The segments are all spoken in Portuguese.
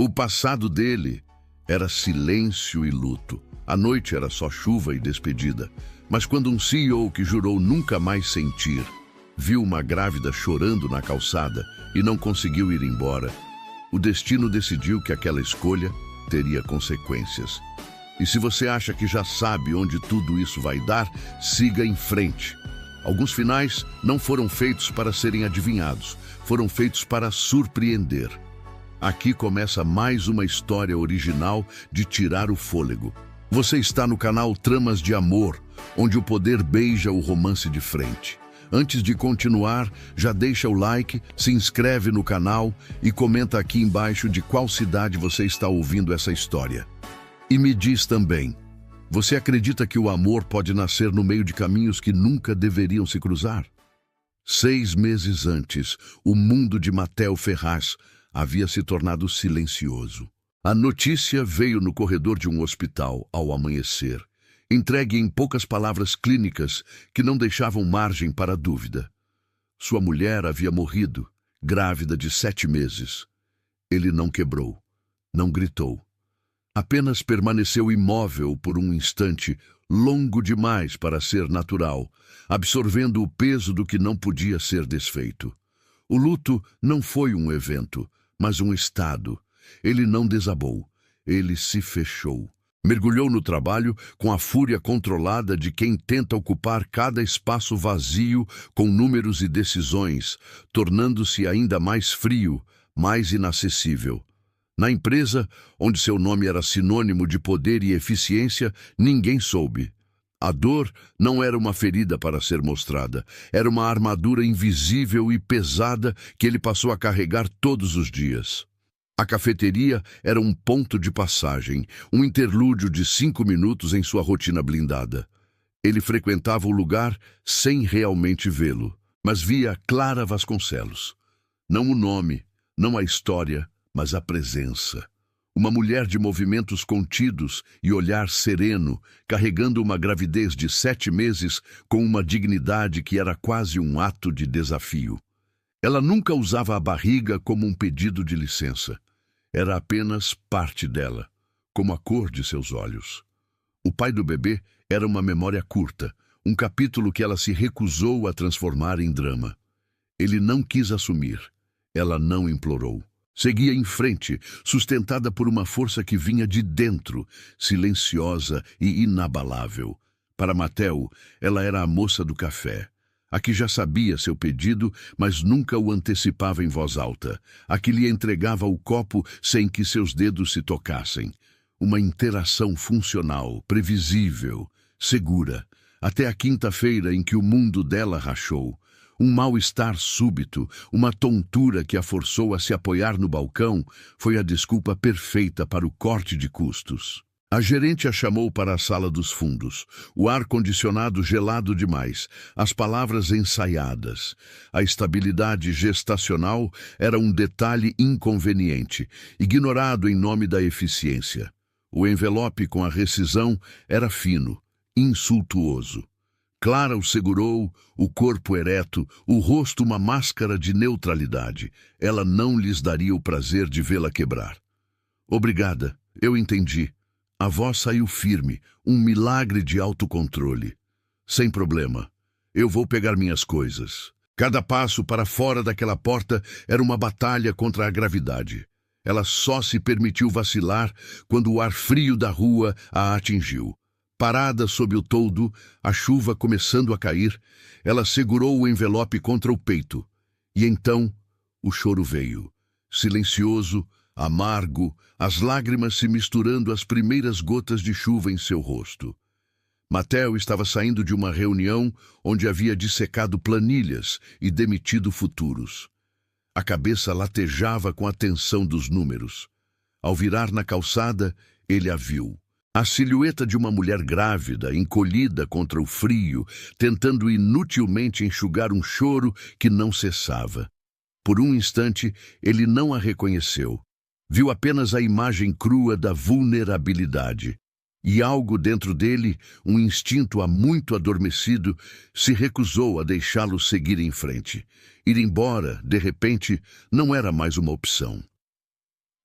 O passado dele era silêncio e luto. A noite era só chuva e despedida. Mas quando um CEO que jurou nunca mais sentir, viu uma grávida chorando na calçada e não conseguiu ir embora, o destino decidiu que aquela escolha teria consequências. E se você acha que já sabe onde tudo isso vai dar, siga em frente. Alguns finais não foram feitos para serem adivinhados, foram feitos para surpreender. Aqui começa mais uma história original de tirar o fôlego. Você está no canal Tramas de Amor, onde o poder beija o romance de frente. Antes de continuar, já deixa o like, se inscreve no canal e comenta aqui embaixo de qual cidade você está ouvindo essa história. E me diz também, você acredita que o amor pode nascer no meio de caminhos que nunca deveriam se cruzar? 6 meses antes, o mundo de Matteo Ferraz havia se tornado silencioso. A notícia veio no corredor de um hospital ao amanhecer, entregue em poucas palavras clínicas que não deixavam margem para dúvida. Sua mulher havia morrido, grávida de 7 meses. Ele não quebrou, não gritou. Apenas permaneceu imóvel por um instante, longo demais para ser natural, absorvendo o peso do que não podia ser desfeito. O luto não foi um evento, mas um estado. Ele não desabou, ele se fechou. Mergulhou no trabalho com a fúria controlada de quem tenta ocupar cada espaço vazio com números e decisões, tornando-se ainda mais frio, mais inacessível. Na empresa, onde seu nome era sinônimo de poder e eficiência, ninguém soube. A dor não era uma ferida para ser mostrada, era uma armadura invisível e pesada que ele passou a carregar todos os dias. A cafeteria era um ponto de passagem, um interlúdio de 5 minutos em sua rotina blindada. Ele frequentava o lugar sem realmente vê-lo, mas via Clara Vasconcelos. Não o nome, não a história, mas a presença. Uma mulher de movimentos contidos e olhar sereno, carregando uma gravidez de 7 meses com uma dignidade que era quase um ato de desafio. Ela nunca usava a barriga como um pedido de licença. Era apenas parte dela, como a cor de seus olhos. O pai do bebê era uma memória curta, um capítulo que ela se recusou a transformar em drama. Ele não quis assumir, ela não implorou. Seguia em frente, sustentada por uma força que vinha de dentro, silenciosa e inabalável. Para Matteo, ela era a moça do café. A que já sabia seu pedido, mas nunca o antecipava em voz alta. A que lhe entregava o copo sem que seus dedos se tocassem. Uma interação funcional, previsível, segura. Até a quinta-feira em que o mundo dela rachou. Um mal-estar súbito, uma tontura que a forçou a se apoiar no balcão, foi a desculpa perfeita para o corte de custos. A gerente a chamou para a sala dos fundos, o ar-condicionado gelado demais, as palavras ensaiadas. A estabilidade gestacional era um detalhe inconveniente, ignorado em nome da eficiência. O envelope com a rescisão era fino, insultuoso. Clara o segurou, o corpo ereto, o rosto uma máscara de neutralidade. Ela não lhes daria o prazer de vê-la quebrar. Obrigada, eu entendi. A voz saiu firme, um milagre de autocontrole. Sem problema. Eu vou pegar minhas coisas. Cada passo para fora daquela porta era uma batalha contra a gravidade. Ela só se permitiu vacilar quando o ar frio da rua a atingiu. Parada sob o toldo, a chuva começando a cair, ela segurou o envelope contra o peito. E então o choro veio, silencioso, amargo, as lágrimas se misturando às primeiras gotas de chuva em seu rosto. Matteo estava saindo de uma reunião onde havia dissecado planilhas e demitido futuros. A cabeça latejava com a tensão dos números. Ao virar na calçada, ele a viu. A silhueta de uma mulher grávida, encolhida contra o frio, tentando inutilmente enxugar um choro que não cessava. Por um instante, ele não a reconheceu. Viu apenas a imagem crua da vulnerabilidade. E algo dentro dele, um instinto há muito adormecido, se recusou a deixá-lo seguir em frente. Ir embora, de repente, não era mais uma opção.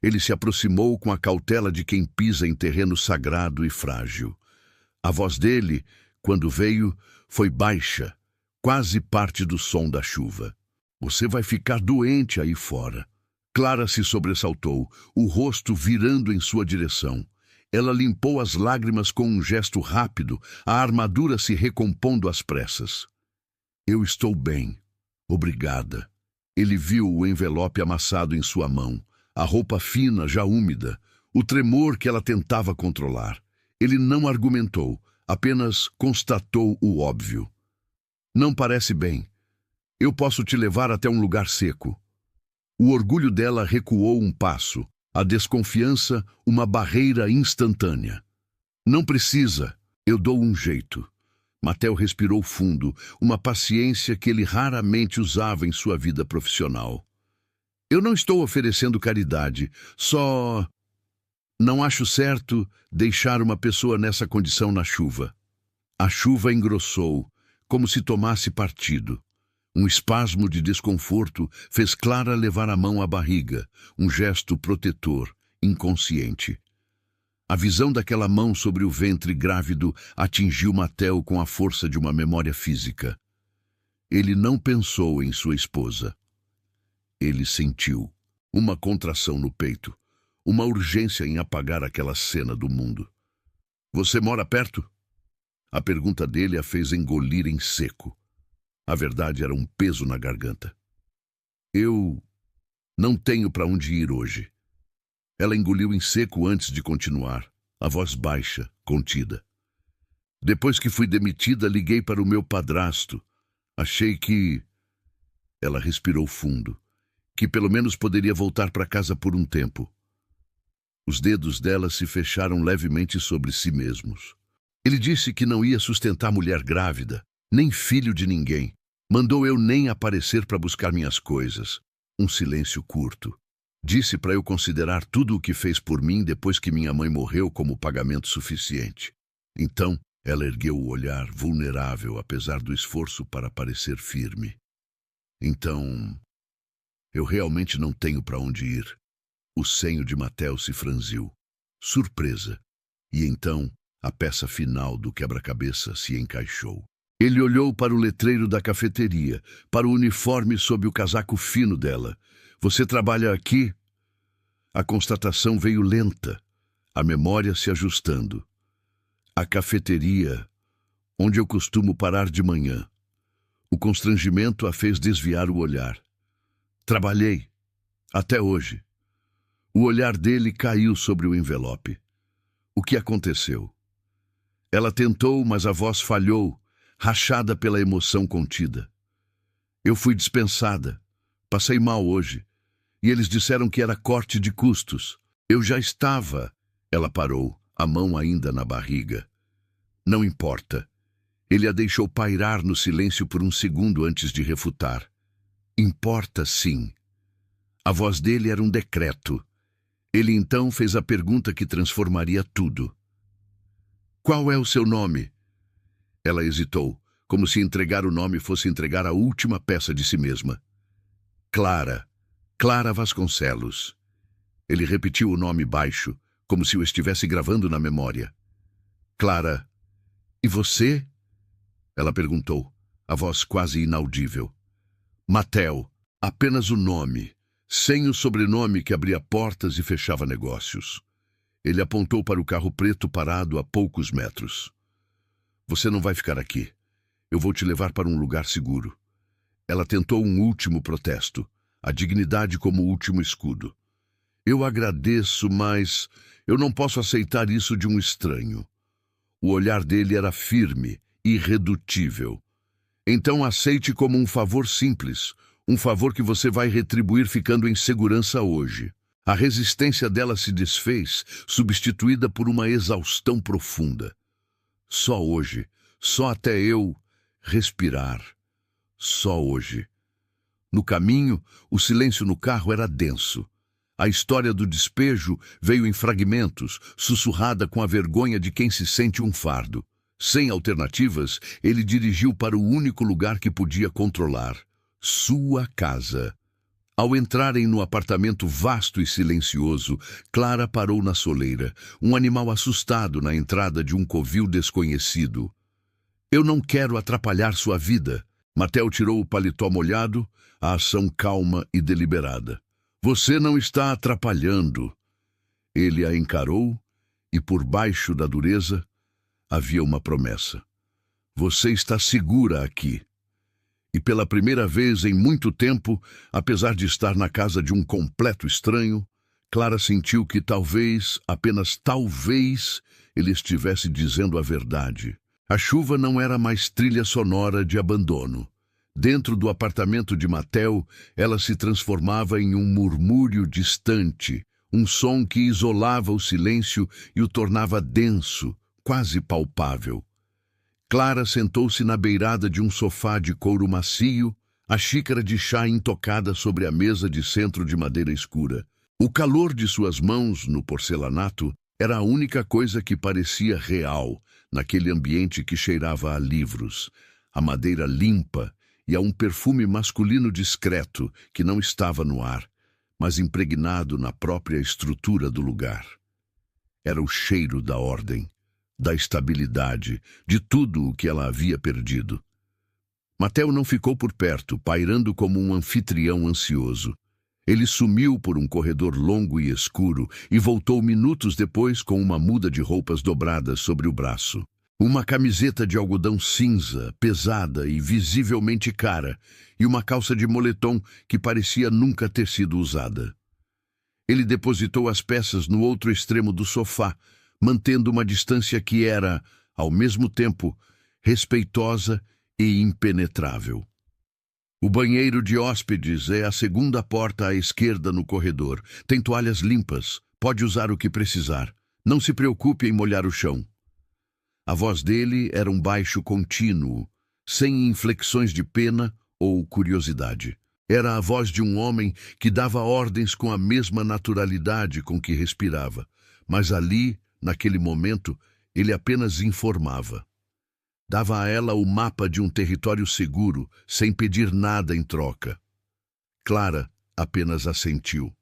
Ele se aproximou com a cautela de quem pisa em terreno sagrado e frágil. A voz dele, quando veio, foi baixa, quase parte do som da chuva. Você vai ficar doente aí fora. Clara se sobressaltou, o rosto virando em sua direção. Ela limpou as lágrimas com um gesto rápido, a armadura se recompondo às pressas. Eu estou bem. Obrigada. Ele viu o envelope amassado em sua mão, a roupa fina já úmida, o tremor que ela tentava controlar. Ele não argumentou, apenas constatou o óbvio. Não parece bem. Eu posso te levar até um lugar seco. O orgulho dela recuou um passo, a desconfiança uma barreira instantânea. Não precisa, eu dou um jeito. Matteo respirou fundo, uma paciência que ele raramente usava em sua vida profissional. Eu não estou oferecendo caridade, só... Não acho certo deixar uma pessoa nessa condição na chuva. A chuva engrossou, como se tomasse partido. Um espasmo de desconforto fez Clara levar a mão à barriga, um gesto protetor, inconsciente. A visão daquela mão sobre o ventre grávido atingiu Matteo com a força de uma memória física. Ele não pensou em sua esposa. Ele sentiu uma contração no peito, uma urgência em apagar aquela cena do mundo. Você mora perto? A pergunta dele a fez engolir em seco. A verdade era um peso na garganta. Eu não tenho para onde ir hoje. Ela engoliu em seco antes de continuar, a voz baixa, contida. Depois que fui demitida, liguei para o meu padrasto. Achei que... Ela respirou fundo. Que pelo menos poderia voltar para casa por um tempo. Os dedos dela se fecharam levemente sobre si mesmos. Ele disse que não ia sustentar mulher grávida, nem filho de ninguém. Mandou eu nem aparecer para buscar minhas coisas. Um silêncio curto. Disse para eu considerar tudo o que fez por mim depois que minha mãe morreu como pagamento suficiente. Então, ela ergueu o olhar, vulnerável, apesar do esforço para parecer firme. Então, eu realmente não tenho para onde ir. O senho de Matteo se franziu. Surpresa. E então, a peça final do quebra-cabeça se encaixou. Ele olhou para o letreiro da cafeteria, para o uniforme sob o casaco fino dela. Você trabalha aqui? A constatação veio lenta, a memória se ajustando. A cafeteria, onde eu costumo parar de manhã. O constrangimento a fez desviar o olhar. Trabalhei, até hoje. O olhar dele caiu sobre o envelope. O que aconteceu? Ela tentou, mas a voz falhou, rachada pela emoção contida. Eu fui dispensada. Passei mal hoje. E eles disseram que era corte de custos. Eu já estava... Ela parou, a mão ainda na barriga. Não importa. Ele a deixou pairar no silêncio por um segundo antes de refutar. Importa, sim. A voz dele era um decreto. Ele então fez a pergunta que transformaria tudo. Qual é o seu nome? Ela hesitou, como se entregar o nome fosse entregar a última peça de si mesma. Clara. Clara Vasconcelos. Ele repetiu o nome baixo, como se o estivesse gravando na memória. Clara. E você? Ela perguntou, a voz quase inaudível. Matteo. Apenas o nome, sem o sobrenome que abria portas e fechava negócios. Ele apontou para o carro preto parado a poucos metros. Você não vai ficar aqui. Eu vou te levar para um lugar seguro. Ela tentou um último protesto, a dignidade como último escudo. Eu agradeço, mas eu não posso aceitar isso de um estranho. O olhar dele era firme, irredutível. Então aceite como um favor simples, um favor que você vai retribuir ficando em segurança hoje. A resistência dela se desfez, substituída por uma exaustão profunda. Só hoje, só até eu respirar. Só hoje. No caminho, o silêncio no carro era denso. A história do despejo veio em fragmentos, sussurrada com a vergonha de quem se sente um fardo. Sem alternativas, ele dirigiu para o único lugar que podia controlar. Sua casa. Ao entrarem no apartamento vasto e silencioso, Clara parou na soleira, um animal assustado na entrada de um covil desconhecido. Eu não quero atrapalhar sua vida. Mateo tirou o paletó molhado, a ação calma e deliberada. Você não está atrapalhando. Ele a encarou e, por baixo da dureza, havia uma promessa. Você está segura aqui. E pela primeira vez em muito tempo, apesar de estar na casa de um completo estranho, Clara sentiu que talvez, apenas talvez, ele estivesse dizendo a verdade. A chuva não era mais trilha sonora de abandono. Dentro do apartamento de Mateo, ela se transformava em um murmúrio distante, um som que isolava o silêncio e o tornava denso, quase palpável. Clara sentou-se na beirada de um sofá de couro macio, a xícara de chá intocada sobre a mesa de centro de madeira escura. O calor de suas mãos no porcelanato era a única coisa que parecia real naquele ambiente que cheirava a livros, a madeira limpa e a um perfume masculino discreto que não estava no ar, mas impregnado na própria estrutura do lugar. Era o cheiro da ordem, da estabilidade, de tudo o que ela havia perdido. Mateo não ficou por perto, pairando como um anfitrião ansioso. Ele sumiu por um corredor longo e escuro e voltou minutos depois com uma muda de roupas dobradas sobre o braço. Uma camiseta de algodão cinza, pesada e visivelmente cara, e uma calça de moletom que parecia nunca ter sido usada. Ele depositou as peças no outro extremo do sofá, mantendo uma distância que era, ao mesmo tempo, respeitosa e impenetrável. O banheiro de hóspedes é a segunda porta à esquerda no corredor. Tem toalhas limpas. Pode usar o que precisar. Não se preocupe em molhar o chão. A voz dele era um baixo contínuo, sem inflexões de pena ou curiosidade. Era a voz de um homem que dava ordens com a mesma naturalidade com que respirava. Mas ali, naquele momento, ele apenas informava. Dava a ela o mapa de um território seguro, sem pedir nada em troca. Clara apenas assentiu.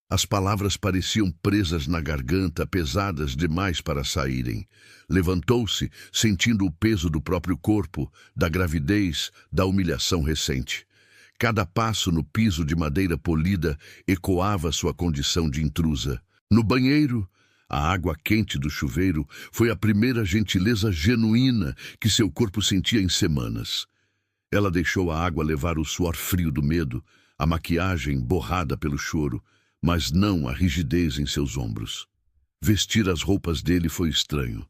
As palavras pareciam presas na garganta, pesadas demais para saírem. Levantou-se, sentindo o peso do próprio corpo, da gravidez, da humilhação recente. Cada passo no piso de madeira polida ecoava sua condição de intrusa. No banheiro, a água quente do chuveiro foi a primeira gentileza genuína que seu corpo sentia em semanas. Ela deixou a água levar o suor frio do medo, a maquiagem borrada pelo choro, mas não a rigidez em seus ombros. Vestir as roupas dele foi estranho.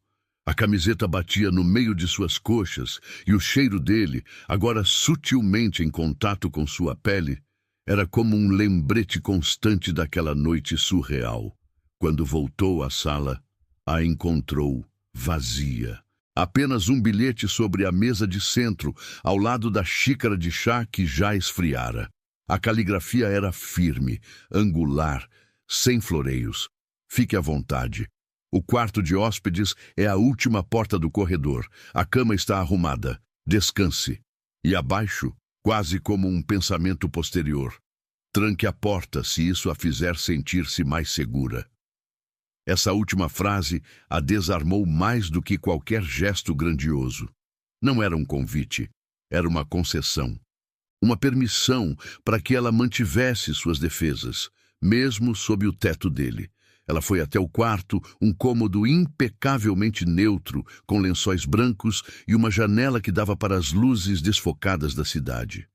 A camiseta batia no meio de suas coxas e o cheiro dele, agora sutilmente em contato com sua pele, era como um lembrete constante daquela noite surreal. Quando voltou à sala, a encontrou vazia. Apenas um bilhete sobre a mesa de centro, ao lado da xícara de chá que já esfriara. A caligrafia era firme, angular, sem floreios. Fique à vontade. O quarto de hóspedes é a última porta do corredor. A cama está arrumada. Descanse. E abaixo, quase como um pensamento posterior, tranque a porta se isso a fizer sentir-se mais segura. Essa última frase a desarmou mais do que qualquer gesto grandioso. Não era um convite, era uma concessão. Uma permissão para que ela mantivesse suas defesas, mesmo sob o teto dele. Ela foi até o quarto, um cômodo impecavelmente neutro, com lençóis brancos e uma janela que dava para as luzes desfocadas da cidade.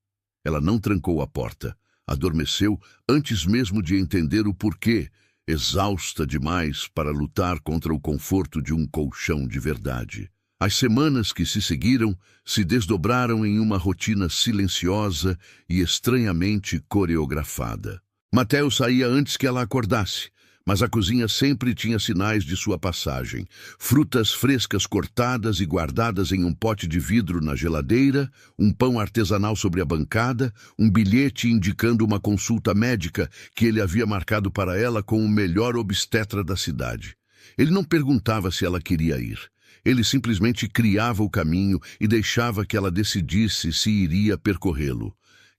Ela não trancou a porta. Adormeceu antes mesmo de entender o porquê, exausta demais para lutar contra o conforto de um colchão de verdade. As semanas que se seguiram se desdobraram em uma rotina silenciosa e estranhamente coreografada. Mateo saía antes que ela acordasse, mas a cozinha sempre tinha sinais de sua passagem. Frutas frescas cortadas e guardadas em um pote de vidro na geladeira, um pão artesanal sobre a bancada, um bilhete indicando uma consulta médica que ele havia marcado para ela com o melhor obstetra da cidade. Ele não perguntava se ela queria ir. Ele simplesmente criava o caminho e deixava que ela decidisse se iria percorrê-lo.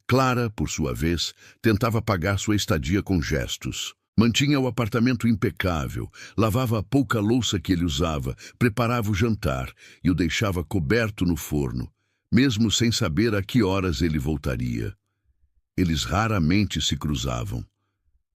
Clara, por sua vez, tentava pagar sua estadia com gestos. Mantinha o apartamento impecável, lavava a pouca louça que ele usava, preparava o jantar e o deixava coberto no forno, mesmo sem saber a que horas ele voltaria. Eles raramente se cruzavam.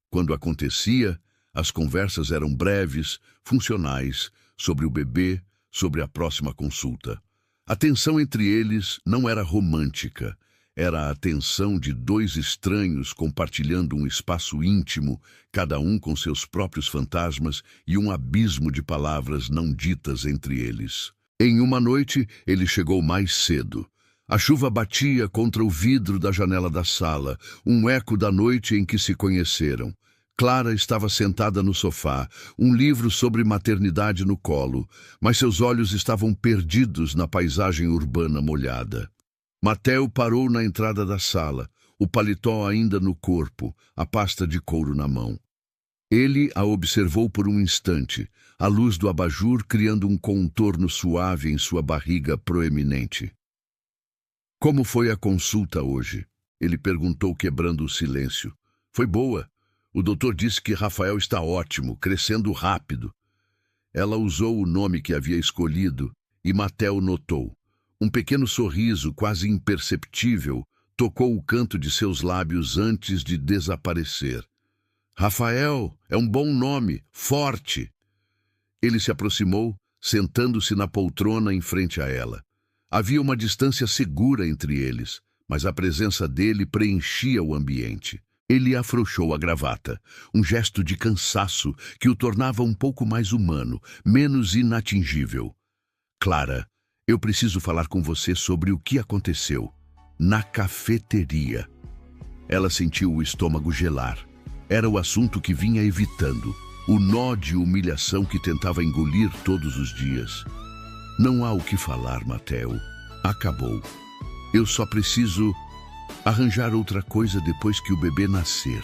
Quando acontecia, as conversas eram breves, funcionais, sobre o bebê, sobre a próxima consulta. A tensão entre eles não era romântica. Era a tensão de dois estranhos compartilhando um espaço íntimo, cada um com seus próprios fantasmas e um abismo de palavras não ditas entre eles. Em uma noite, ele chegou mais cedo. A chuva batia contra o vidro da janela da sala, um eco da noite em que se conheceram. Clara estava sentada no sofá, um livro sobre maternidade no colo, mas seus olhos estavam perdidos na paisagem urbana molhada. Mateo parou na entrada da sala, o paletó ainda no corpo, a pasta de couro na mão. Ele a observou por um instante, a luz do abajur criando um contorno suave em sua barriga proeminente. Como foi a consulta hoje? Ele perguntou, quebrando o silêncio. Foi boa. O doutor disse que Rafael está ótimo, crescendo rápido. Ela usou o nome que havia escolhido e Mateo notou. Um pequeno sorriso, quase imperceptível, tocou o canto de seus lábios antes de desaparecer. Rafael é um bom nome, forte. Ele se aproximou, sentando-se na poltrona em frente a ela. Havia uma distância segura entre eles, mas a presença dele preenchia o ambiente. Ele afrouxou a gravata, um gesto de cansaço que o tornava um pouco mais humano, menos inatingível. Clara, eu preciso falar com você sobre o que aconteceu na cafeteria. Ela sentiu o estômago gelar. Era o assunto que vinha evitando, o nó de humilhação que tentava engolir todos os dias. Não há o que falar, Mateo. Acabou. Eu só preciso arranjar outra coisa depois que o bebê nascer.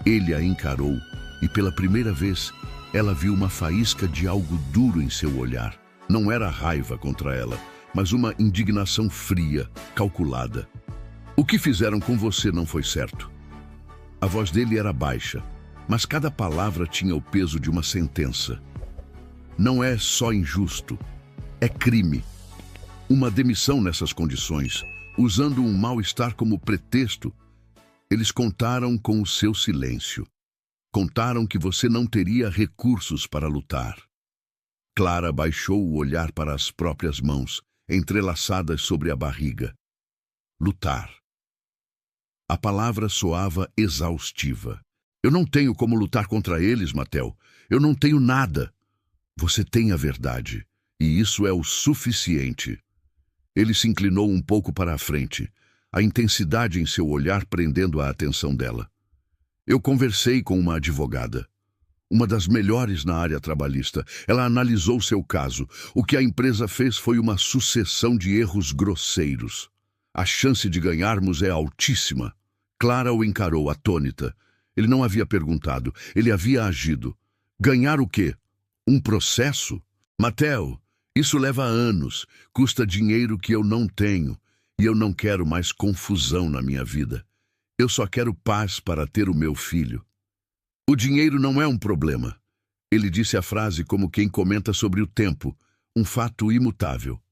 Ele a encarou e pela primeira vez ela viu uma faísca de algo duro em seu olhar. Não era raiva contra ela, mas uma indignação fria, calculada. O que fizeram com você não foi certo. A voz dele era baixa, mas cada palavra tinha o peso de uma sentença. Não é só injusto, é crime. Uma demissão nessas condições, usando um mal-estar como pretexto. Eles contaram com o seu silêncio. Contaram que você não teria recursos para lutar. Clara baixou o olhar para as próprias mãos, entrelaçadas sobre a barriga. Lutar. A palavra soava exaustiva. Eu não tenho como lutar contra eles, Mateo. Eu não tenho nada. Você tem a verdade, e isso é o suficiente. Ele se inclinou um pouco para a frente, a intensidade em seu olhar prendendo a atenção dela. Eu conversei com uma advogada. Uma das melhores na área trabalhista. Ela analisou seu caso. O que a empresa fez foi uma sucessão de erros grosseiros. A chance de ganharmos é altíssima. Clara o encarou, atônita. Ele não havia perguntado, ele havia agido. Ganhar o quê? Um processo? Mateo, isso leva anos, custa dinheiro que eu não tenho, e eu não quero mais confusão na minha vida. Eu só quero paz para ter o meu filho. O dinheiro não é um problema. Ele disse a frase como quem comenta sobre o tempo, um fato imutável.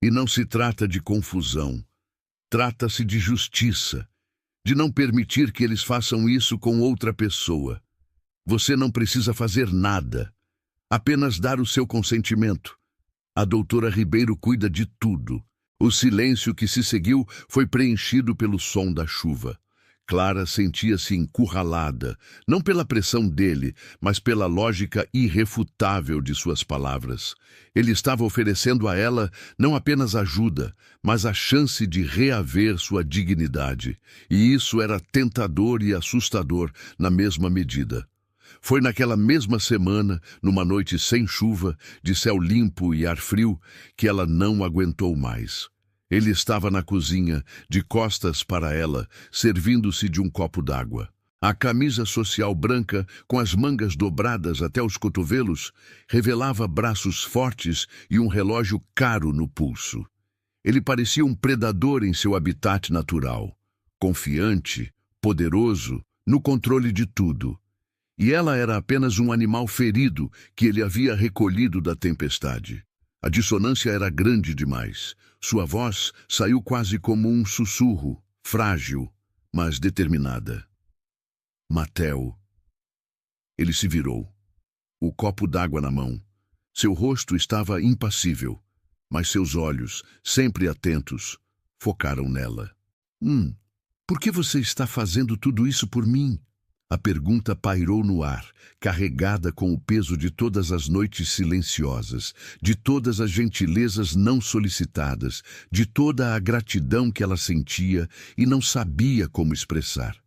E não se trata de confusão. Trata-se de justiça, de não permitir que eles façam isso com outra pessoa. Você não precisa fazer nada, apenas dar o seu consentimento. A doutora Ribeiro cuida de tudo. O silêncio que se seguiu foi preenchido pelo som da chuva. Clara sentia-se encurralada, não pela pressão dele, mas pela lógica irrefutável de suas palavras. Ele estava oferecendo a ela não apenas ajuda, mas a chance de reaver sua dignidade. E isso era tentador e assustador na mesma medida. Foi naquela mesma semana, numa noite sem chuva, de céu limpo e ar frio, que ela não aguentou mais. Ele estava na cozinha, de costas para ela, servindo-se de um copo d'água. A camisa social branca, com as mangas dobradas até os cotovelos, revelava braços fortes e um relógio caro no pulso. Ele parecia um predador em seu habitat natural. confiante, poderoso, no controle de tudo. E ela era apenas um animal ferido que ele havia recolhido da tempestade. A dissonância era grande demais. Sua voz saiu quase como um sussurro, frágil, mas determinada. Mateo. Ele se virou, o copo d'água na mão. Seu rosto estava impassível, mas seus olhos, sempre atentos, focaram nela. Por que você está fazendo tudo isso por mim? A pergunta pairou no ar, carregada com o peso de todas as noites silenciosas, de todas as gentilezas não solicitadas, de toda a gratidão que ela sentia e não sabia como expressar.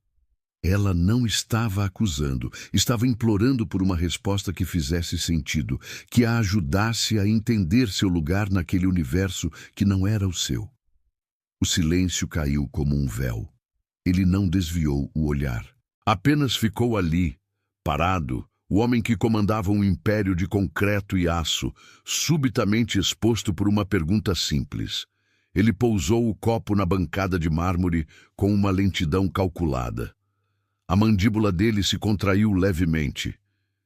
Ela não estava acusando, estava implorando por uma resposta que fizesse sentido, que a ajudasse a entender seu lugar naquele universo que não era o seu. O silêncio caiu como um véu. Ele não desviou o olhar. Apenas ficou ali, parado, o homem que comandava um império de concreto e aço, subitamente exposto por uma pergunta simples. Ele pousou o copo na bancada de mármore com uma lentidão calculada. A mandíbula dele se contraiu levemente.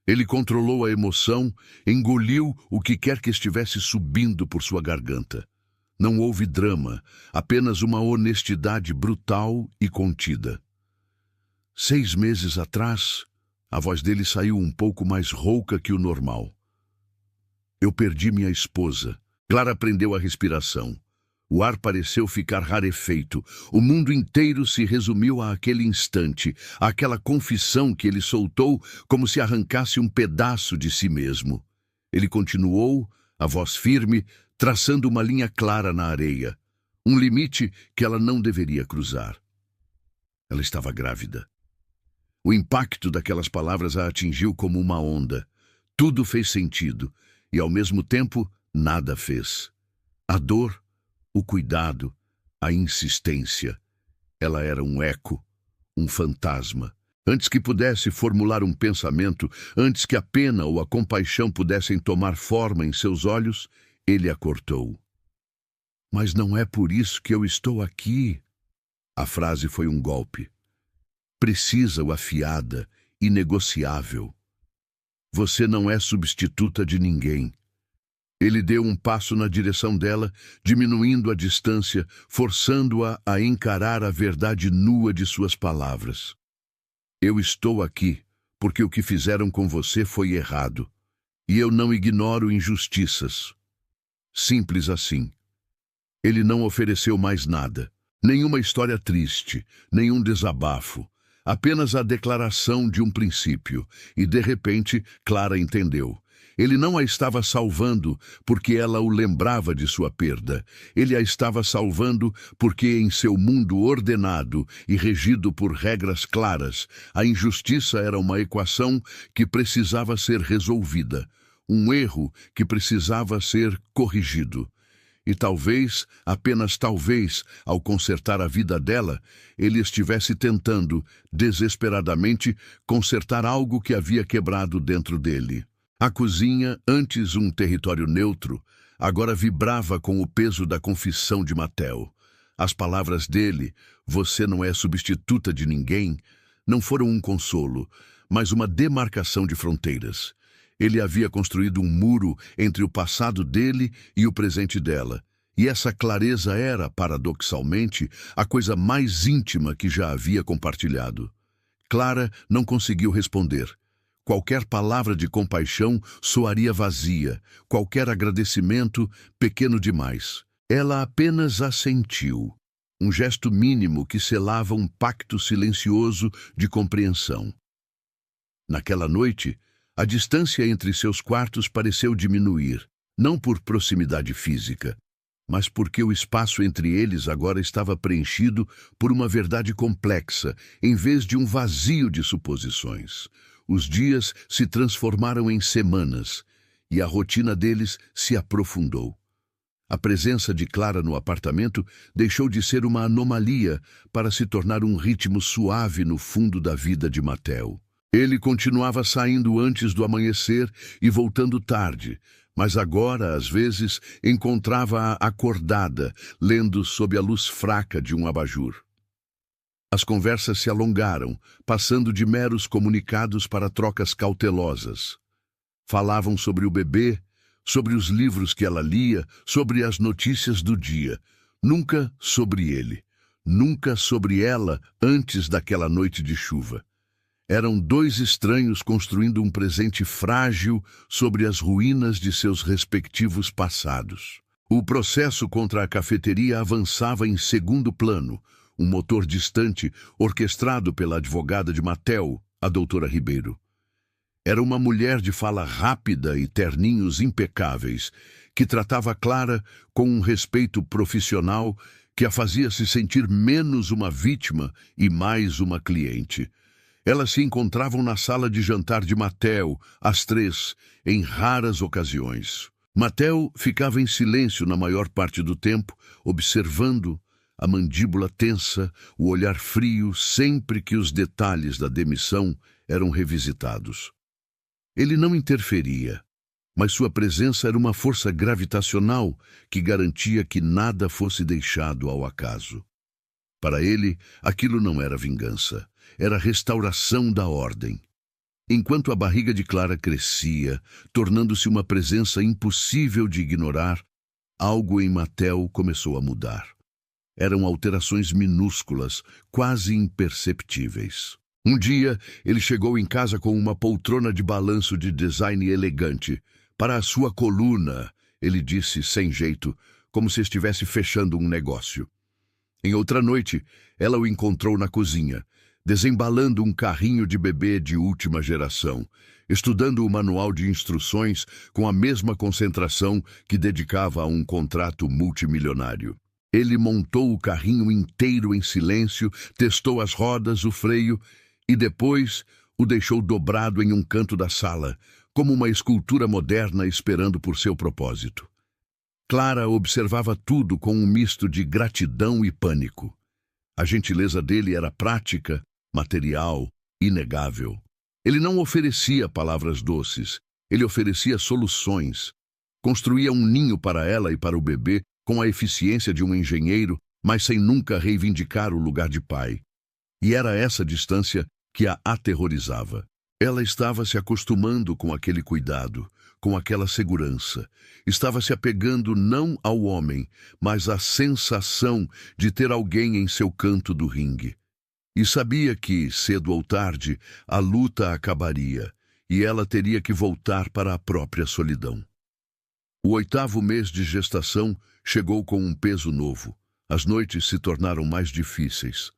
Ele controlou a emoção, engoliu o que quer que estivesse subindo por sua garganta. Não houve drama, apenas uma honestidade brutal e contida. 6 meses atrás, a voz dele saiu um pouco mais rouca que o normal. Eu perdi minha esposa. Clara prendeu a respiração. O ar pareceu ficar rarefeito. O mundo inteiro se resumiu àquele instante, àquela confissão que ele soltou como se arrancasse um pedaço de si mesmo. Ele continuou, a voz firme, traçando uma linha clara na areia, um limite que ela não deveria cruzar. Ela estava grávida. O impacto daquelas palavras a atingiu como uma onda. Tudo fez sentido, e ao mesmo tempo, nada fez. A dor, o cuidado, a insistência. Ela era um eco, um fantasma. Antes que pudesse formular um pensamento, antes que a pena ou a compaixão pudessem tomar forma em seus olhos, ele a cortou. Mas não é por isso que eu estou aqui. A frase foi um golpe. Precisa-o afiada, inegociável. Você não é substituta de ninguém. Ele deu um passo na direção dela, diminuindo a distância, forçando-a a encarar a verdade nua de suas palavras. Eu estou aqui porque o que fizeram com você foi errado, e eu não ignoro injustiças. Simples assim. Ele não ofereceu mais nada, nenhuma história triste, nenhum desabafo, apenas a declaração de um princípio, e de repente Clara entendeu. Ele não a estava salvando porque ela o lembrava de sua perda. Ele a estava salvando porque em seu mundo ordenado e regido por regras claras, a injustiça era uma equação que precisava ser resolvida, um erro que precisava ser corrigido. E talvez, apenas talvez, ao consertar a vida dela, ele estivesse tentando, desesperadamente, consertar algo que havia quebrado dentro dele. A cozinha, antes um território neutro, agora vibrava com o peso da confissão de Mateo. As palavras dele, você não é substituta de ninguém, não foram um consolo, mas uma demarcação de fronteiras. Ele havia construído um muro entre o passado dele e o presente dela, e essa clareza era, paradoxalmente, a coisa mais íntima que já havia compartilhado. Clara não conseguiu responder. Qualquer palavra de compaixão soaria vazia, qualquer agradecimento pequeno demais. Ela apenas assentiu, um gesto mínimo que selava um pacto silencioso de compreensão. Naquela noite, a distância entre seus quartos pareceu diminuir, não por proximidade física, mas porque o espaço entre eles agora estava preenchido por uma verdade complexa, em vez de um vazio de suposições. Os dias se transformaram em semanas, e a rotina deles se aprofundou. A presença de Clara no apartamento deixou de ser uma anomalia para se tornar um ritmo suave no fundo da vida de Mateo. Ele continuava saindo antes do amanhecer e voltando tarde, mas agora, às vezes, encontrava-a acordada, lendo sob a luz fraca de um abajur. As conversas se alongaram, passando de meros comunicados para trocas cautelosas. Falavam sobre o bebê, sobre os livros que ela lia, sobre as notícias do dia. Nunca sobre ele, nunca sobre ela antes daquela noite de chuva. Eram dois estranhos construindo um presente frágil sobre as ruínas de seus respectivos passados. O processo contra a cafeteria avançava em segundo plano, um motor distante orquestrado pela advogada de Mattel, a doutora Ribeiro. Era uma mulher de fala rápida e terninhos impecáveis, que tratava Clara com um respeito profissional que a fazia se sentir menos uma vítima e mais uma cliente. Elas se encontravam na sala de jantar de Mattel, às 3, em raras ocasiões. Mattel ficava em silêncio na maior parte do tempo, observando, a mandíbula tensa, o olhar frio sempre que os detalhes da demissão eram revisitados. Ele não interferia, mas sua presença era uma força gravitacional que garantia que nada fosse deixado ao acaso. Para ele, aquilo não era vingança, era restauração da ordem. Enquanto a barriga de Clara crescia, tornando-se uma presença impossível de ignorar, algo em Mattel começou a mudar. Eram alterações minúsculas, quase imperceptíveis. Um dia, ele chegou em casa com uma poltrona de balanço de design elegante. Para a sua coluna, ele disse sem jeito, como se estivesse fechando um negócio. Em outra noite, ela o encontrou na cozinha, desembalando um carrinho de bebê de última geração, estudando o manual de instruções com a mesma concentração que dedicava a um contrato multimilionário. Ele montou o carrinho inteiro em silêncio, testou as rodas, o freio e depois o deixou dobrado em um canto da sala, como uma escultura moderna esperando por seu propósito. Clara observava tudo com um misto de gratidão e pânico. A gentileza dele era prática, material, inegável. Ele não oferecia palavras doces, ele oferecia soluções. Construía um ninho para ela e para o bebê com a eficiência de um engenheiro, mas sem nunca reivindicar o lugar de pai. E era essa distância que a aterrorizava. Ela estava se acostumando com aquele cuidado, com aquela segurança. Estava se apegando não ao homem, mas à sensação de ter alguém em seu canto do ringue. E sabia que, cedo ou tarde, a luta acabaria, e ela teria que voltar para a própria solidão. O 8º mês de gestação chegou com um peso novo. As noites se tornaram mais difíceis.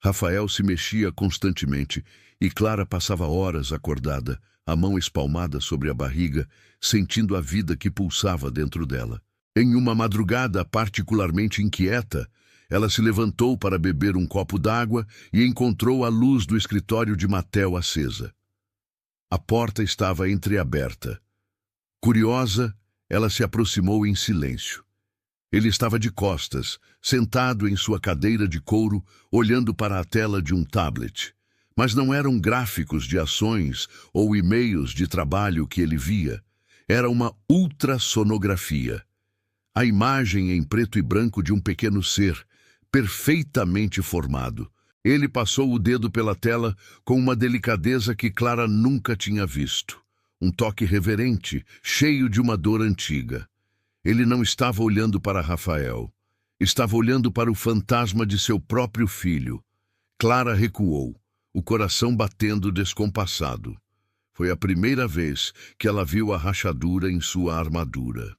Rafael se mexia constantemente e Clara passava horas acordada, a mão espalmada sobre a barriga, sentindo a vida que pulsava dentro dela. Em uma madrugada particularmente inquieta, ela se levantou para beber um copo d'água e encontrou a luz do escritório de Mattel acesa. A porta estava entreaberta. Curiosa, ela se aproximou em silêncio. Ele estava de costas, sentado em sua cadeira de couro, olhando para a tela de um tablet. Mas não eram gráficos de ações ou e-mails de trabalho que ele via. Era uma ultrassonografia. A imagem em preto e branco de um pequeno ser, perfeitamente formado. Ele passou o dedo pela tela com uma delicadeza que Clara nunca tinha visto. Um toque reverente, cheio de uma dor antiga. Ele não estava olhando para Rafael. Estava olhando para o fantasma de seu próprio filho. Clara recuou, o coração batendo descompassado. Foi a primeira vez que ela viu a rachadura em sua armadura.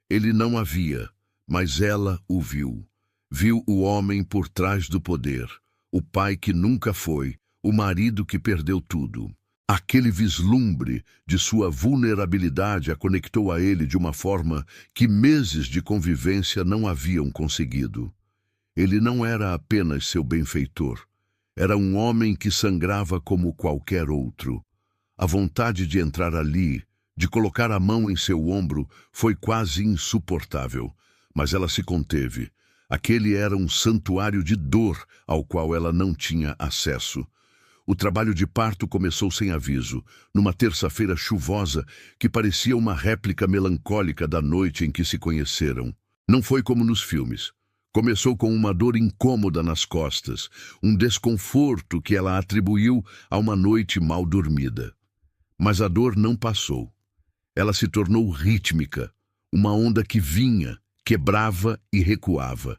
Ele não a via, mas ela o viu. Viu o homem por trás do poder, o pai que nunca foi, o marido que perdeu tudo. Aquele vislumbre de sua vulnerabilidade a conectou a ele de uma forma que meses de convivência não haviam conseguido. Ele não era apenas seu benfeitor. Era um homem que sangrava como qualquer outro. A vontade de entrar ali, de colocar a mão em seu ombro, foi quase insuportável, mas ela se conteve. Aquele era um santuário de dor ao qual ela não tinha acesso. O trabalho de parto começou sem aviso, numa terça-feira chuvosa que parecia uma réplica melancólica da noite em que se conheceram. Não foi como nos filmes, Começou com uma dor incômoda nas costas, um desconforto que ela atribuiu a uma noite mal dormida. Mas a dor não passou. Ela se tornou rítmica, uma onda que vinha, quebrava e recuava.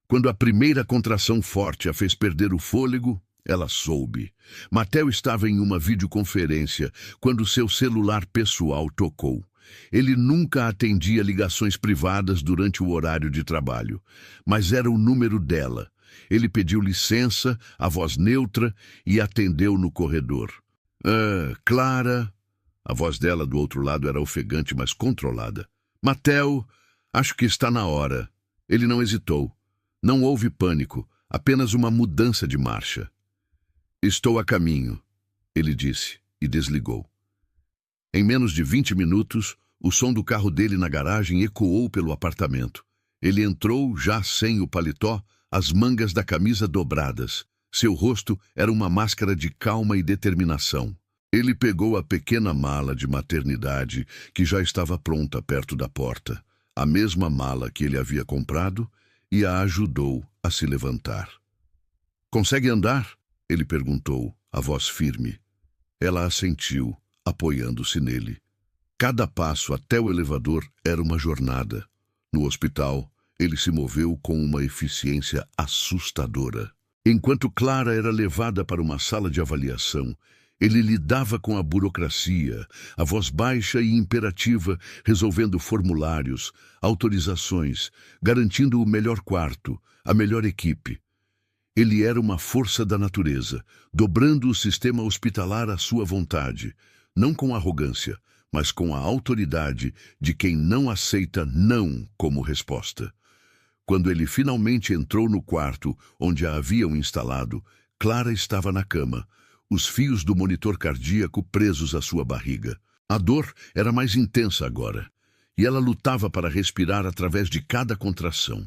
Quando a primeira contração forte a fez perder o fôlego, ela soube. Mateo estava em uma videoconferência quando seu celular pessoal tocou. Ele nunca atendia ligações privadas durante o horário de trabalho, mas era o número dela. Ele pediu licença, a voz neutra, e atendeu no corredor. Clara... A voz dela do outro lado era ofegante, mas controlada. Mateo, acho que está na hora. Ele não hesitou. Não houve pânico, apenas uma mudança de marcha. Estou a caminho, ele disse e desligou. Em menos de 20 minutos, o som do carro dele na garagem ecoou pelo apartamento. Ele entrou, já sem o paletó, as mangas da camisa dobradas. Seu rosto era uma máscara de calma e determinação. Ele pegou a pequena mala de maternidade que já estava pronta perto da porta, a mesma mala que ele havia comprado, e a ajudou a se levantar. Consegue andar? Ele perguntou, a voz firme. Ela assentiu, apoiando-se nele. Cada passo até o elevador era uma jornada. No hospital, ele se moveu com uma eficiência assustadora. Enquanto Clara era levada para uma sala de avaliação, ele lidava com a burocracia, a voz baixa e imperativa, resolvendo formulários, autorizações, garantindo o melhor quarto, a melhor equipe. Ele era uma força da natureza, dobrando o sistema hospitalar à sua vontade, não com arrogância, mas com a autoridade de quem não aceita não como resposta. Quando ele finalmente entrou no quarto onde a haviam instalado, Clara estava na cama, os fios do monitor cardíaco presos à sua barriga. A dor era mais intensa agora, e ela lutava para respirar através de cada contração.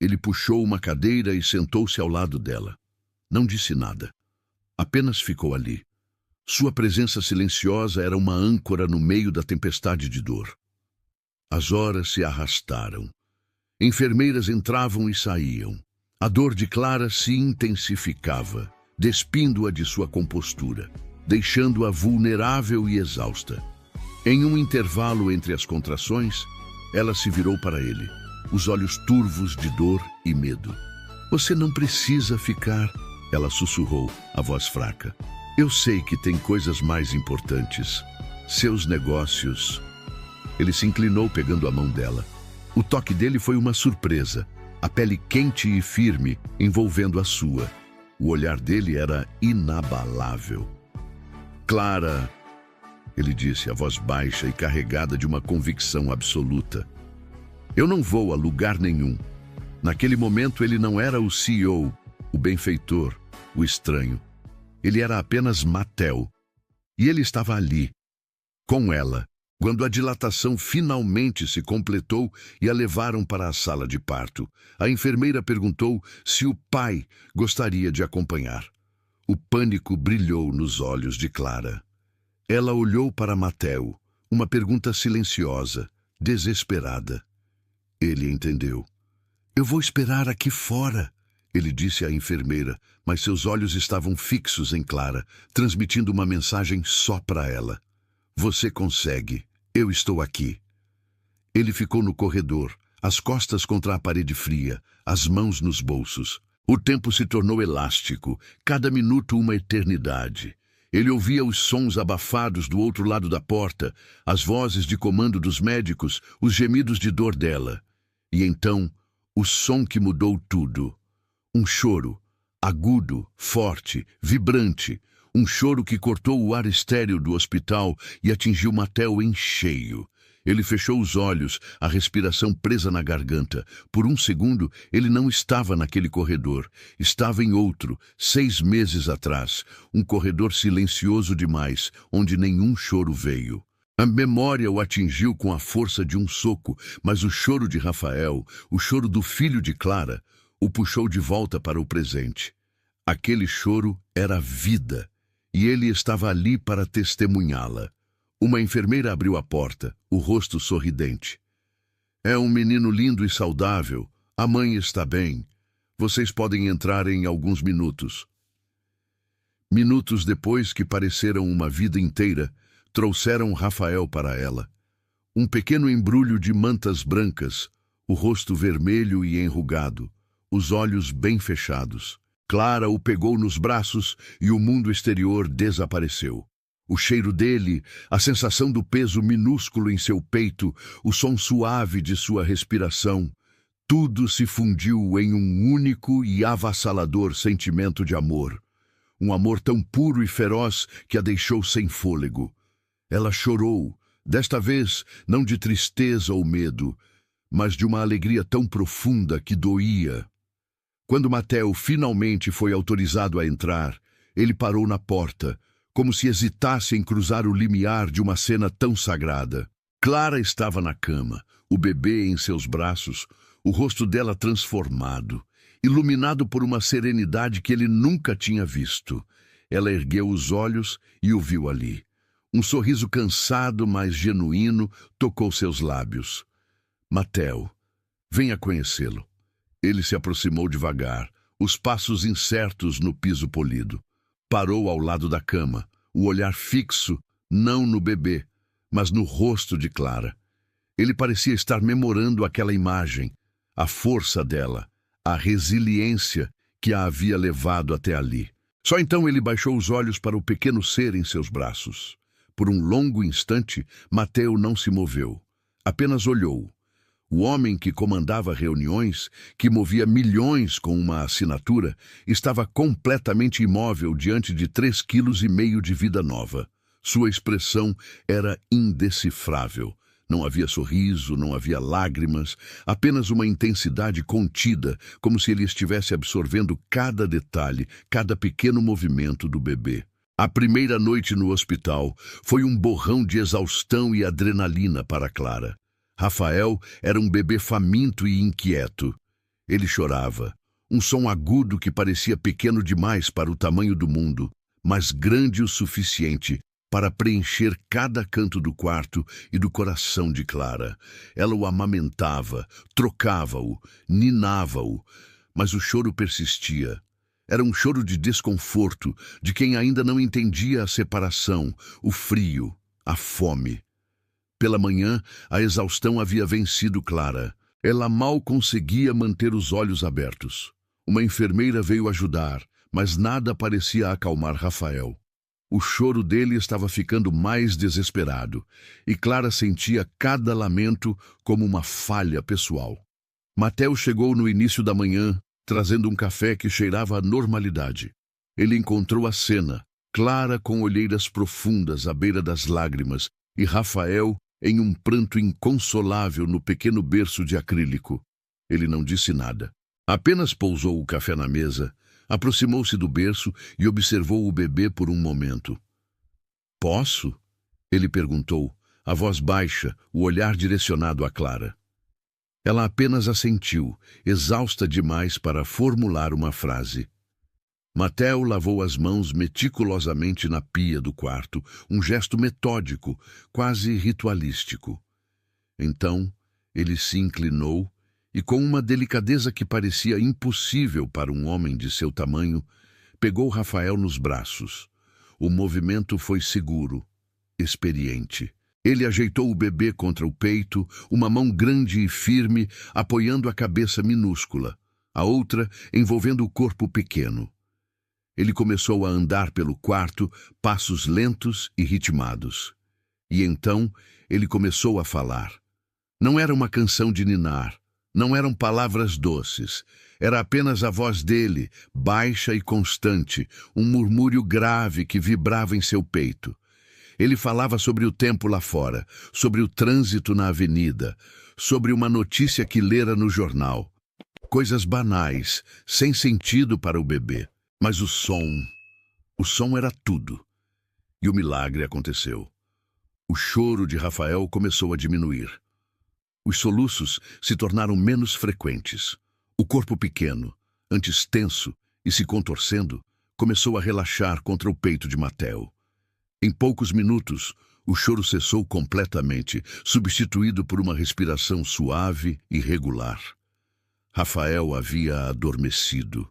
Ele puxou uma cadeira e sentou-se ao lado dela. Não disse nada. Apenas ficou ali. Sua presença silenciosa era uma âncora no meio da tempestade de dor. As horas se arrastaram. Enfermeiras entravam e saíam. A dor de Clara se intensificava, despindo-a de sua compostura, deixando-a vulnerável e exausta. Em um intervalo entre as contrações, ela se virou para ele, os olhos turvos de dor e medo. Você não precisa ficar, ela sussurrou, a voz fraca. Eu sei que tem coisas mais importantes. Seus negócios. Ele se inclinou pegando a mão dela. O toque dele foi uma surpresa, a pele quente e firme envolvendo a sua. O olhar dele era inabalável. Clara, ele disse, a voz baixa e carregada de uma convicção absoluta. Eu não vou a lugar nenhum. Naquele momento ele não era o CEO, o benfeitor, o estranho. Ele era apenas Mateo. E ele estava ali, com ela, quando a dilatação finalmente se completou e a levaram para a sala de parto. A enfermeira perguntou se o pai gostaria de acompanhar. O pânico brilhou nos olhos de Clara. Ela olhou para Mateo, uma pergunta silenciosa, desesperada. Ele entendeu. Eu vou esperar aqui fora, ele disse à enfermeira, mas seus olhos estavam fixos em Clara, transmitindo uma mensagem só para ela. Você consegue. Eu estou aqui. Ele ficou no corredor, as costas contra a parede fria, as mãos nos bolsos. O tempo se tornou elástico, cada minuto uma eternidade. Ele ouvia os sons abafados do outro lado da porta, as vozes de comando dos médicos, os gemidos de dor dela. E então, o som que mudou tudo. Um choro, agudo, forte, vibrante. Um choro que cortou o ar estéril do hospital e atingiu Mateo em cheio. Ele fechou os olhos, a respiração presa na garganta. Por um segundo, ele não estava naquele corredor. Estava em outro, 6 meses atrás. Um corredor silencioso demais, onde nenhum choro veio. A memória o atingiu com a força de um soco, mas o choro de Rafael, o choro do filho de Clara, o puxou de volta para o presente. Aquele choro era vida. E ele estava ali para testemunhá-la. Uma enfermeira abriu a porta, o rosto sorridente. É um menino lindo e saudável, A mãe está bem. Vocês podem entrar em alguns minutos. Minutos depois, que pareceram uma vida inteira, trouxeram Rafael para ela. Um pequeno embrulho de mantas brancas, o rosto vermelho e enrugado, os olhos bem fechados. Clara o pegou nos braços e o mundo exterior desapareceu. O cheiro dele, a sensação do peso minúsculo em seu peito, o som suave de sua respiração, tudo se fundiu em um único e avassalador sentimento de amor. Um amor tão puro e feroz que a deixou sem fôlego. Ela chorou, desta vez não de tristeza ou medo, mas de uma alegria tão profunda que doía. Quando Mateo finalmente foi autorizado a entrar, ele parou na porta, como se hesitasse em cruzar o limiar de uma cena tão sagrada. Clara estava na cama, o bebê em seus braços, o rosto dela transformado, iluminado por uma serenidade que ele nunca tinha visto. Ela ergueu os olhos e o viu ali. Um sorriso cansado, mas genuíno, tocou seus lábios. Mateo, venha conhecê-lo. Ele se aproximou devagar, os passos incertos no piso polido. Parou ao lado da cama, o olhar fixo, não no bebê, mas no rosto de Clara. Ele parecia estar memorando aquela imagem, a força dela, a resiliência que a havia levado até ali. Só então ele baixou os olhos para o pequeno ser em seus braços. Por um longo instante, Mateo não se moveu, apenas olhou. O homem que comandava reuniões, que movia milhões com uma assinatura, estava completamente imóvel diante de 3,5 quilos de vida nova. Sua expressão era indecifrável. Não havia sorriso, não havia lágrimas, apenas uma intensidade contida, como se ele estivesse absorvendo cada detalhe, cada pequeno movimento do bebê. A primeira noite no hospital foi um borrão de exaustão e adrenalina para Clara. Rafael era um bebê faminto e inquieto. Ele chorava, um som agudo que parecia pequeno demais para o tamanho do mundo, mas grande o suficiente para preencher cada canto do quarto e do coração de Clara. Ela o amamentava, trocava-o, ninava-o, mas o choro persistia. Era um choro de desconforto, de quem ainda não entendia a separação, o frio, a fome. Pela manhã, a exaustão havia vencido Clara. Ela mal conseguia manter os olhos abertos. Uma enfermeira veio ajudar, mas nada parecia acalmar Rafael. O choro dele estava ficando mais desesperado, e Clara sentia cada lamento como uma falha pessoal. Mateo chegou no início da manhã, trazendo um café que cheirava a normalidade. Ele encontrou a cena, Clara com olheiras profundas à beira das lágrimas, e Rafael em um pranto inconsolável no pequeno berço de acrílico. Ele não disse nada. Apenas pousou o café na mesa, aproximou-se do berço e observou o bebê por um momento. "Posso?" ele perguntou, a voz baixa, o olhar direcionado a Clara. Ela apenas assentiu, exausta demais para formular uma frase. Mateo lavou as mãos meticulosamente na pia do quarto, um gesto metódico, quase ritualístico. Então, ele se inclinou e, com uma delicadeza que parecia impossível para um homem de seu tamanho, pegou Rafael nos braços. O movimento foi seguro, experiente. Ele ajeitou o bebê contra o peito, uma mão grande e firme apoiando a cabeça minúscula, a outra envolvendo o corpo pequeno. Ele começou a andar pelo quarto, passos lentos e ritmados. E então ele começou a falar. Não era uma canção de ninar, não eram palavras doces. Era apenas a voz dele, baixa e constante, um murmúrio grave que vibrava em seu peito. Ele falava sobre o tempo lá fora, sobre o trânsito na avenida, sobre uma notícia que lera no jornal. Coisas banais, sem sentido para o bebê. Mas o som era tudo. E o milagre aconteceu. O choro de Rafael começou a diminuir. Os soluços se tornaram menos frequentes. O corpo pequeno, antes tenso e se contorcendo, começou a relaxar contra o peito de Mateo. Em poucos minutos, o choro cessou completamente, substituído por uma respiração suave e regular. Rafael havia adormecido.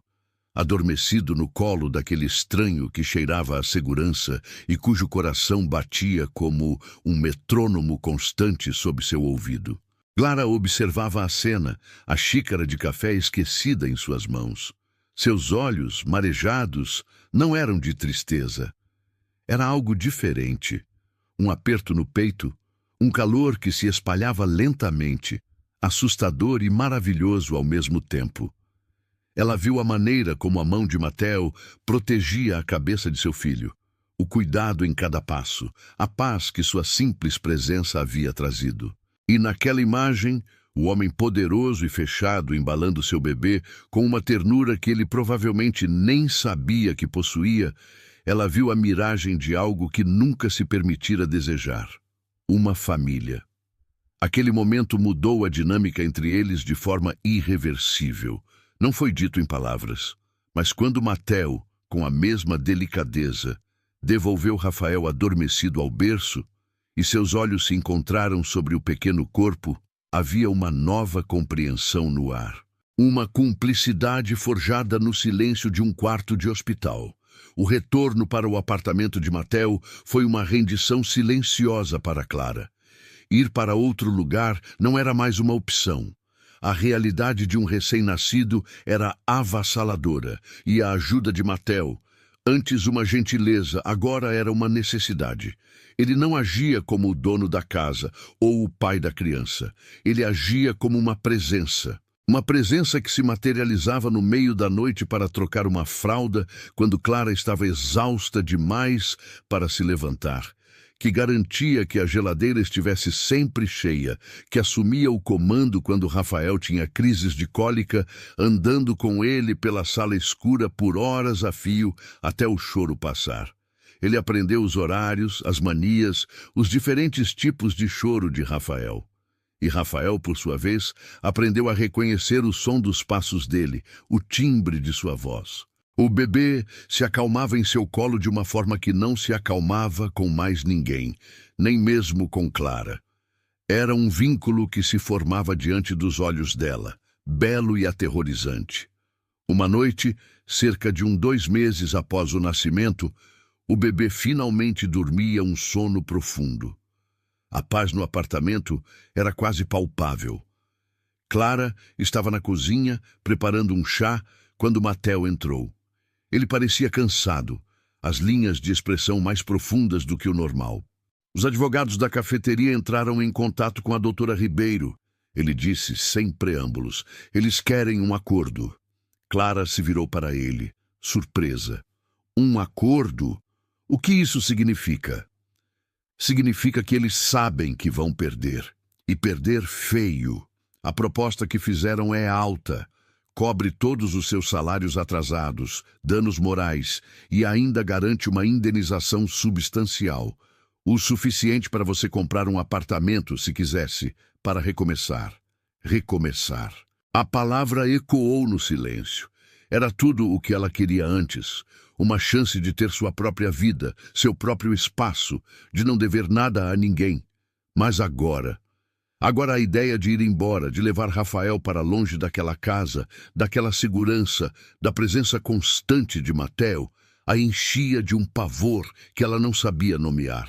Adormecido no colo daquele estranho que cheirava a segurança e cujo coração batia como um metrônomo constante sob seu ouvido. Clara observava a cena, a xícara de café esquecida em suas mãos. Seus olhos, marejados, não eram de tristeza. Era algo diferente. Um aperto no peito, um calor que se espalhava lentamente, assustador e maravilhoso ao mesmo tempo. Ela viu a maneira como a mão de Mateo protegia a cabeça de seu filho, o cuidado em cada passo, a paz que sua simples presença havia trazido. E naquela imagem, o homem poderoso e fechado embalando seu bebê com uma ternura que ele provavelmente nem sabia que possuía, ela viu a miragem de algo que nunca se permitira desejar: uma família. Aquele momento mudou a dinâmica entre eles de forma irreversível. Não foi dito em palavras, mas quando Mateo, com a mesma delicadeza, devolveu Rafael adormecido ao berço e seus olhos se encontraram sobre o pequeno corpo, havia uma nova compreensão no ar. Uma cumplicidade forjada no silêncio de um quarto de hospital. O retorno para o apartamento de Mateo foi uma rendição silenciosa para Clara. Ir para outro lugar não era mais uma opção. A realidade de um recém-nascido era avassaladora, e a ajuda de Mateo, antes uma gentileza, agora era uma necessidade. Ele não agia como o dono da casa ou o pai da criança. Ele agia como uma presença. Uma presença que se materializava no meio da noite para trocar uma fralda quando Clara estava exausta demais para se levantar, que garantia que a geladeira estivesse sempre cheia, que assumia o comando quando Rafael tinha crises de cólica, andando com ele pela sala escura por horas a fio até o choro passar. Ele aprendeu os horários, as manias, os diferentes tipos de choro de Rafael. E Rafael, por sua vez, aprendeu a reconhecer o som dos passos dele, o timbre de sua voz. O bebê se acalmava em seu colo de uma forma que não se acalmava com mais ninguém, nem mesmo com Clara. Era um vínculo que se formava diante dos olhos dela, belo e aterrorizante. Uma noite, cerca de 2 meses após o nascimento, o bebê finalmente dormia um sono profundo. A paz no apartamento era quase palpável. Clara estava na cozinha, preparando um chá, quando Mateo entrou. Ele parecia cansado, as linhas de expressão mais profundas do que o normal. Os advogados da cafeteria entraram em contato com a doutora Ribeiro. Ele disse, sem preâmbulos, eles querem um acordo. Clara se virou para ele, surpresa. Um acordo? O que isso significa? Significa que eles sabem que vão perder. E perder feio. A proposta que fizeram é alta. Cobre todos os seus salários atrasados, danos morais e ainda garante uma indenização substancial. O suficiente para você comprar um apartamento, se quisesse, para recomeçar. Recomeçar. A palavra ecoou no silêncio. Era tudo o que ela queria antes. Uma chance de ter sua própria vida, seu próprio espaço, de não dever nada a ninguém. Mas agora a ideia de ir embora, de levar Rafael para longe daquela casa, daquela segurança, da presença constante de Mateo, a enchia de um pavor que ela não sabia nomear.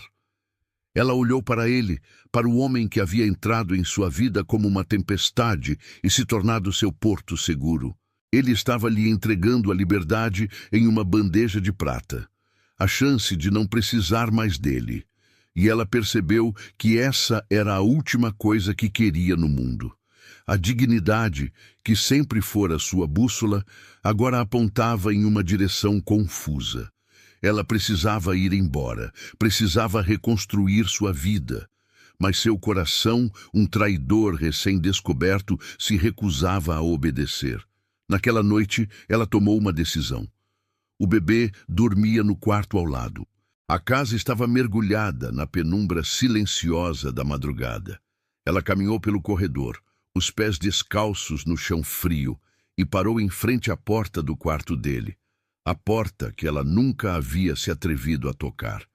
Ela olhou para ele, para o homem que havia entrado em sua vida como uma tempestade e se tornado seu porto seguro. Ele estava lhe entregando a liberdade em uma bandeja de prata, a chance de não precisar mais dele. E ela percebeu que essa era a última coisa que queria no mundo. A dignidade, que sempre fora sua bússola, agora apontava em uma direção confusa. Ela precisava ir embora, precisava reconstruir sua vida. Mas seu coração, um traidor recém-descoberto, se recusava a obedecer. Naquela noite, ela tomou uma decisão. O bebê dormia no quarto ao lado. A casa estava mergulhada na penumbra silenciosa da madrugada. Ela caminhou pelo corredor, os pés descalços no chão frio, e parou em frente à porta do quarto dele. A porta que ela nunca havia se atrevido a tocar.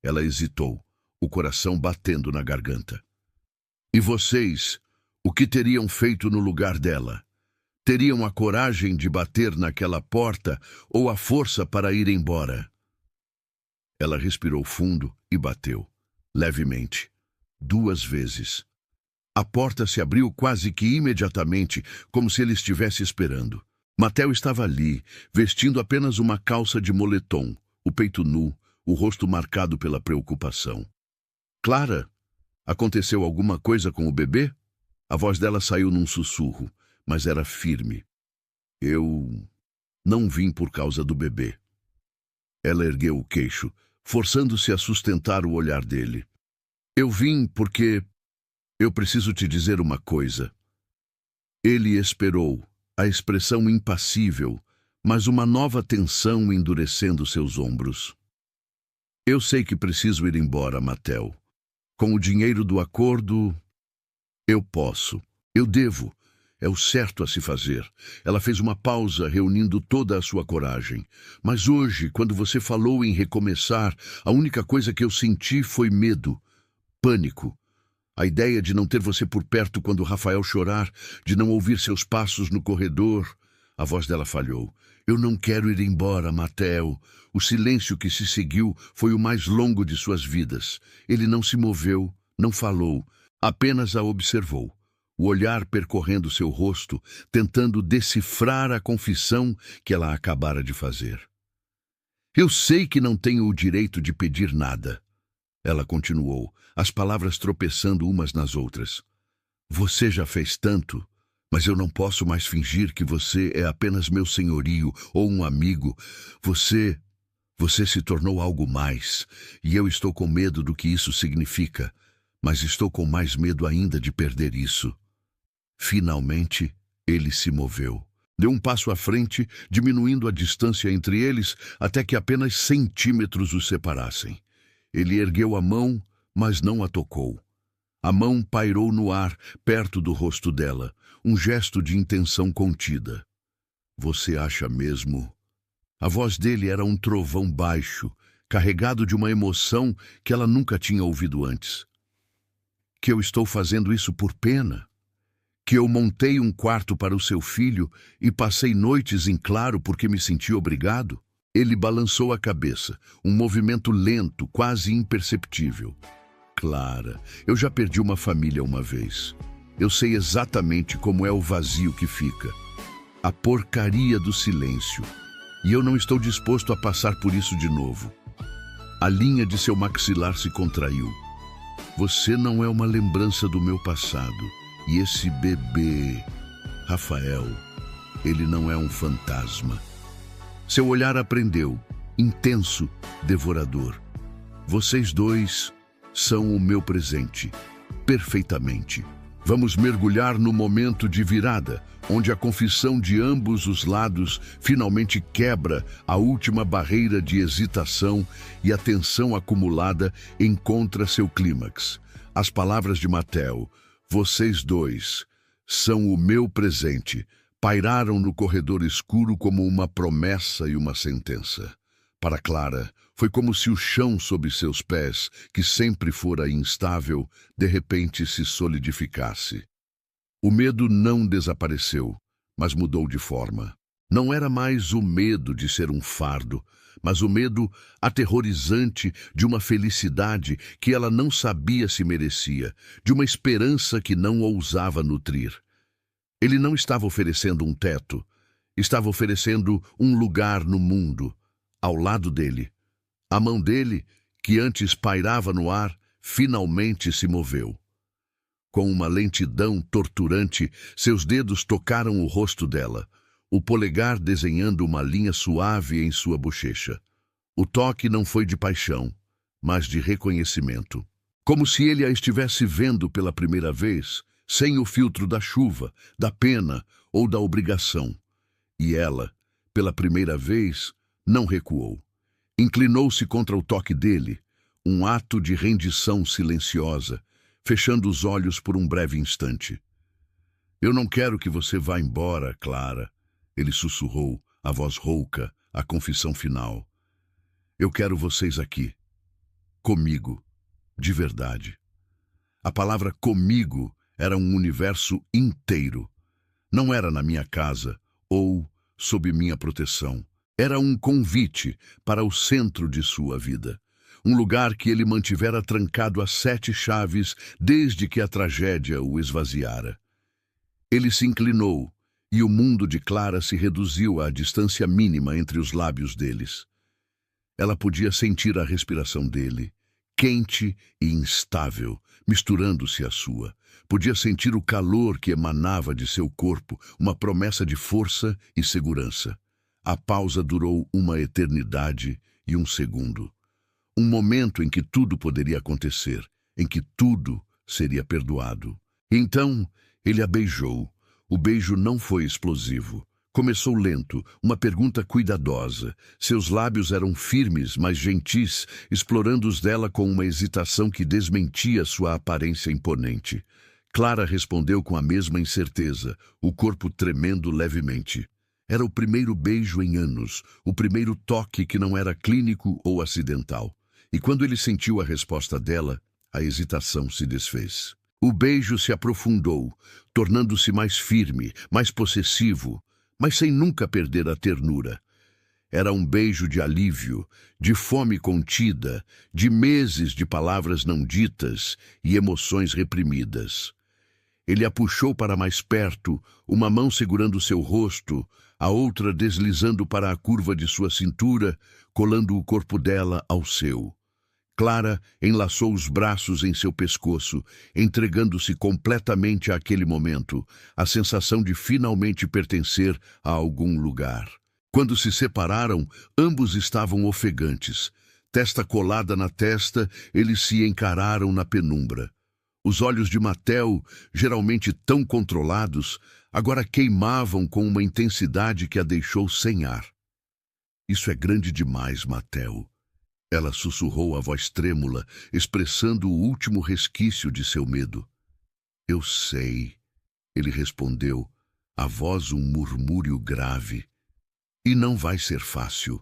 Ela hesitou, o coração batendo na garganta. E vocês, o que teriam feito no lugar dela? Teriam a coragem de bater naquela porta ou a força para ir embora? Ela respirou fundo e bateu, levemente, 2 vezes. A porta se abriu quase que imediatamente, como se ele estivesse esperando. Mateo estava ali, vestindo apenas uma calça de moletom, o peito nu, o rosto marcado pela preocupação. Clara, aconteceu alguma coisa com o bebê? A voz dela saiu num sussurro, mas era firme. Eu não vim por causa do bebê. Ela ergueu o queixo, forçando-se a sustentar o olhar dele. Eu vim porque eu preciso te dizer uma coisa. Ele esperou, a expressão impassível, mas uma nova tensão endurecendo seus ombros. Eu sei que preciso ir embora, Mateo. Com o dinheiro do acordo, eu posso. Eu devo. É o certo a se fazer. Ela fez uma pausa, reunindo toda a sua coragem. Mas hoje, quando você falou em recomeçar, a única coisa que eu senti foi medo, pânico. A ideia de não ter você por perto quando Rafael chorar, de não ouvir seus passos no corredor. A voz dela falhou. Eu não quero ir embora, Mateo. O silêncio que se seguiu foi o mais longo de suas vidas. Ele não se moveu, não falou, apenas a observou. O olhar percorrendo seu rosto, tentando decifrar a confissão que ela acabara de fazer. Eu sei que não tenho o direito de pedir nada. Ela continuou, as palavras tropeçando umas nas outras. Você já fez tanto, mas eu não posso mais fingir que você é apenas meu senhorio ou um amigo. Você se tornou algo mais, e eu estou com medo do que isso significa, mas estou com mais medo ainda de perder isso. Finalmente, ele se moveu. Deu um passo à frente, diminuindo a distância entre eles até que apenas centímetros os separassem. Ele ergueu a mão, mas não a tocou. A mão pairou no ar, perto do rosto dela, um gesto de intenção contida. Você acha mesmo? A voz dele era um trovão baixo, carregado de uma emoção que ela nunca tinha ouvido antes. Que eu estou fazendo isso por pena? Que eu montei um quarto para o seu filho e passei noites em claro porque me senti obrigado? Ele balançou a cabeça, um movimento lento, quase imperceptível. Clara, eu já perdi uma família uma vez. Eu sei exatamente como é o vazio que fica. A porcaria do silêncio. E eu não estou disposto a passar por isso de novo. A linha de seu maxilar se contraiu. Você não é uma lembrança do meu passado. E esse bebê, Rafael, ele não é um fantasma. Seu olhar aprendeu, intenso, devorador. Vocês dois são o meu presente, perfeitamente. Vamos mergulhar no momento de virada, onde a confissão de ambos os lados finalmente quebra a última barreira de hesitação e a tensão acumulada encontra seu clímax. As palavras de Mateo, vocês dois são o meu presente, pairaram no corredor escuro como uma promessa e uma sentença. Para Clara, foi como se o chão sob seus pés, que sempre fora instável, de repente se solidificasse. O medo não desapareceu, mas mudou de forma. Não era mais o medo de ser um fardo, mas o medo aterrorizante de uma felicidade que ela não sabia se merecia, de uma esperança que não ousava nutrir. Ele não estava oferecendo um teto, estava oferecendo um lugar no mundo, ao lado dele. A mão dele, que antes pairava no ar, finalmente se moveu. Com uma lentidão torturante, seus dedos tocaram o rosto dela, o polegar desenhando uma linha suave em sua bochecha. O toque não foi de paixão, mas de reconhecimento. Como se ele a estivesse vendo pela primeira vez, sem o filtro da chuva, da pena ou da obrigação. E ela, pela primeira vez, não recuou. Inclinou-se contra o toque dele, um ato de rendição silenciosa, fechando os olhos por um breve instante. Eu não quero que você vá embora, Clara, ele sussurrou, a voz rouca, a confissão final. Eu quero vocês aqui, comigo, de verdade. A palavra comigo era um universo inteiro. Não era na minha casa ou sob minha proteção. Era um convite para o centro de sua vida. Um lugar que ele mantivera trancado a 7 chaves desde que a tragédia o esvaziara. Ele se inclinou e o mundo de Clara se reduziu à distância mínima entre os lábios deles. Ela podia sentir a respiração dele, quente e instável, misturando-se à sua. Podia sentir o calor que emanava de seu corpo, uma promessa de força e segurança. A pausa durou uma eternidade e um segundo. Um momento em que tudo poderia acontecer, em que tudo seria perdoado. Então, ele a beijou. O beijo não foi explosivo. Começou lento, uma pergunta cuidadosa. Seus lábios eram firmes, mas gentis, explorando os dela com uma hesitação que desmentia sua aparência imponente. Clara respondeu com a mesma incerteza, o corpo tremendo levemente. Era o primeiro beijo em anos, o primeiro toque que não era clínico ou acidental. E quando ele sentiu a resposta dela, a hesitação se desfez. O beijo se aprofundou, tornando-se mais firme, mais possessivo, mas sem nunca perder a ternura. Era um beijo de alívio, de fome contida, de meses de palavras não ditas e emoções reprimidas. Ele a puxou para mais perto, uma mão segurando seu rosto, a outra deslizando para a curva de sua cintura, colando o corpo dela ao seu. Clara enlaçou os braços em seu pescoço, entregando-se completamente àquele momento, a sensação de finalmente pertencer a algum lugar. Quando se separaram, ambos estavam ofegantes. Testa colada na testa, eles se encararam na penumbra. Os olhos de Mateo, geralmente tão controlados, agora queimavam com uma intensidade que a deixou sem ar. Isso é grande demais, Mateo. Ela sussurrou a voz trêmula, expressando o último resquício de seu medo. Eu sei, ele respondeu, a voz um murmúrio grave. E não vai ser fácil,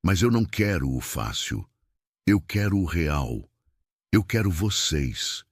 mas eu não quero o fácil. Eu quero o real. Eu quero vocês.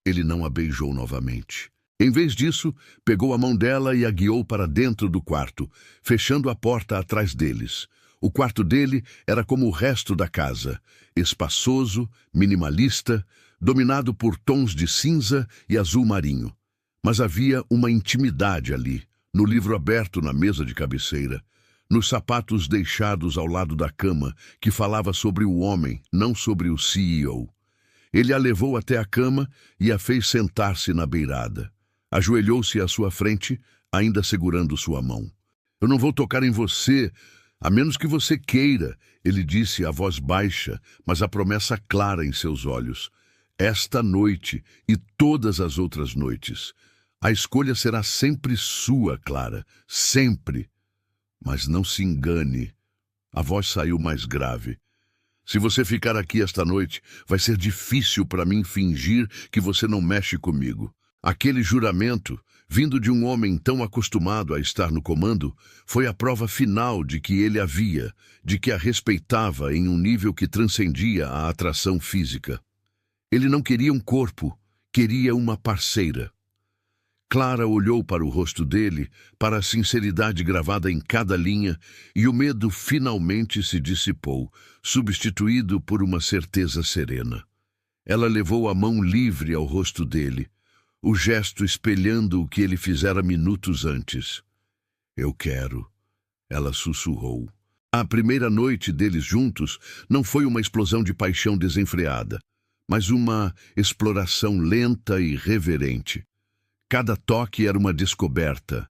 Ele não a beijou novamente. Em vez disso, pegou a mão dela e a guiou para dentro do quarto, fechando a porta atrás deles. O quarto dele era como o resto da casa, espaçoso, minimalista, dominado por tons de cinza e azul marinho. Mas havia uma intimidade ali, no livro aberto na mesa de cabeceira, nos sapatos deixados ao lado da cama, que falava sobre o homem, não sobre o CEO. Ele a levou até a cama e a fez sentar-se na beirada. Ajoelhou-se à sua frente, ainda segurando sua mão. Eu não vou tocar em você, a menos que você queira, ele disse a voz baixa, mas a promessa clara em seus olhos. Esta noite e todas as outras noites. A escolha será sempre sua, Clara, sempre. Mas não se engane. A voz saiu mais grave. Se você ficar aqui esta noite, vai ser difícil para mim fingir que você não mexe comigo. Aquele juramento, vindo de um homem tão acostumado a estar no comando, foi a prova final de que ele a via, de que a respeitava em um nível que transcendia a atração física. Ele não queria um corpo, queria uma parceira. Clara olhou para o rosto dele, para a sinceridade gravada em cada linha, e o medo finalmente se dissipou, substituído por uma certeza serena. Ela levou a mão livre ao rosto dele, o gesto espelhando o que ele fizera minutos antes. Eu quero, ela sussurrou. A primeira noite deles juntos não foi uma explosão de paixão desenfreada, mas uma exploração lenta e reverente. Cada toque era uma descoberta,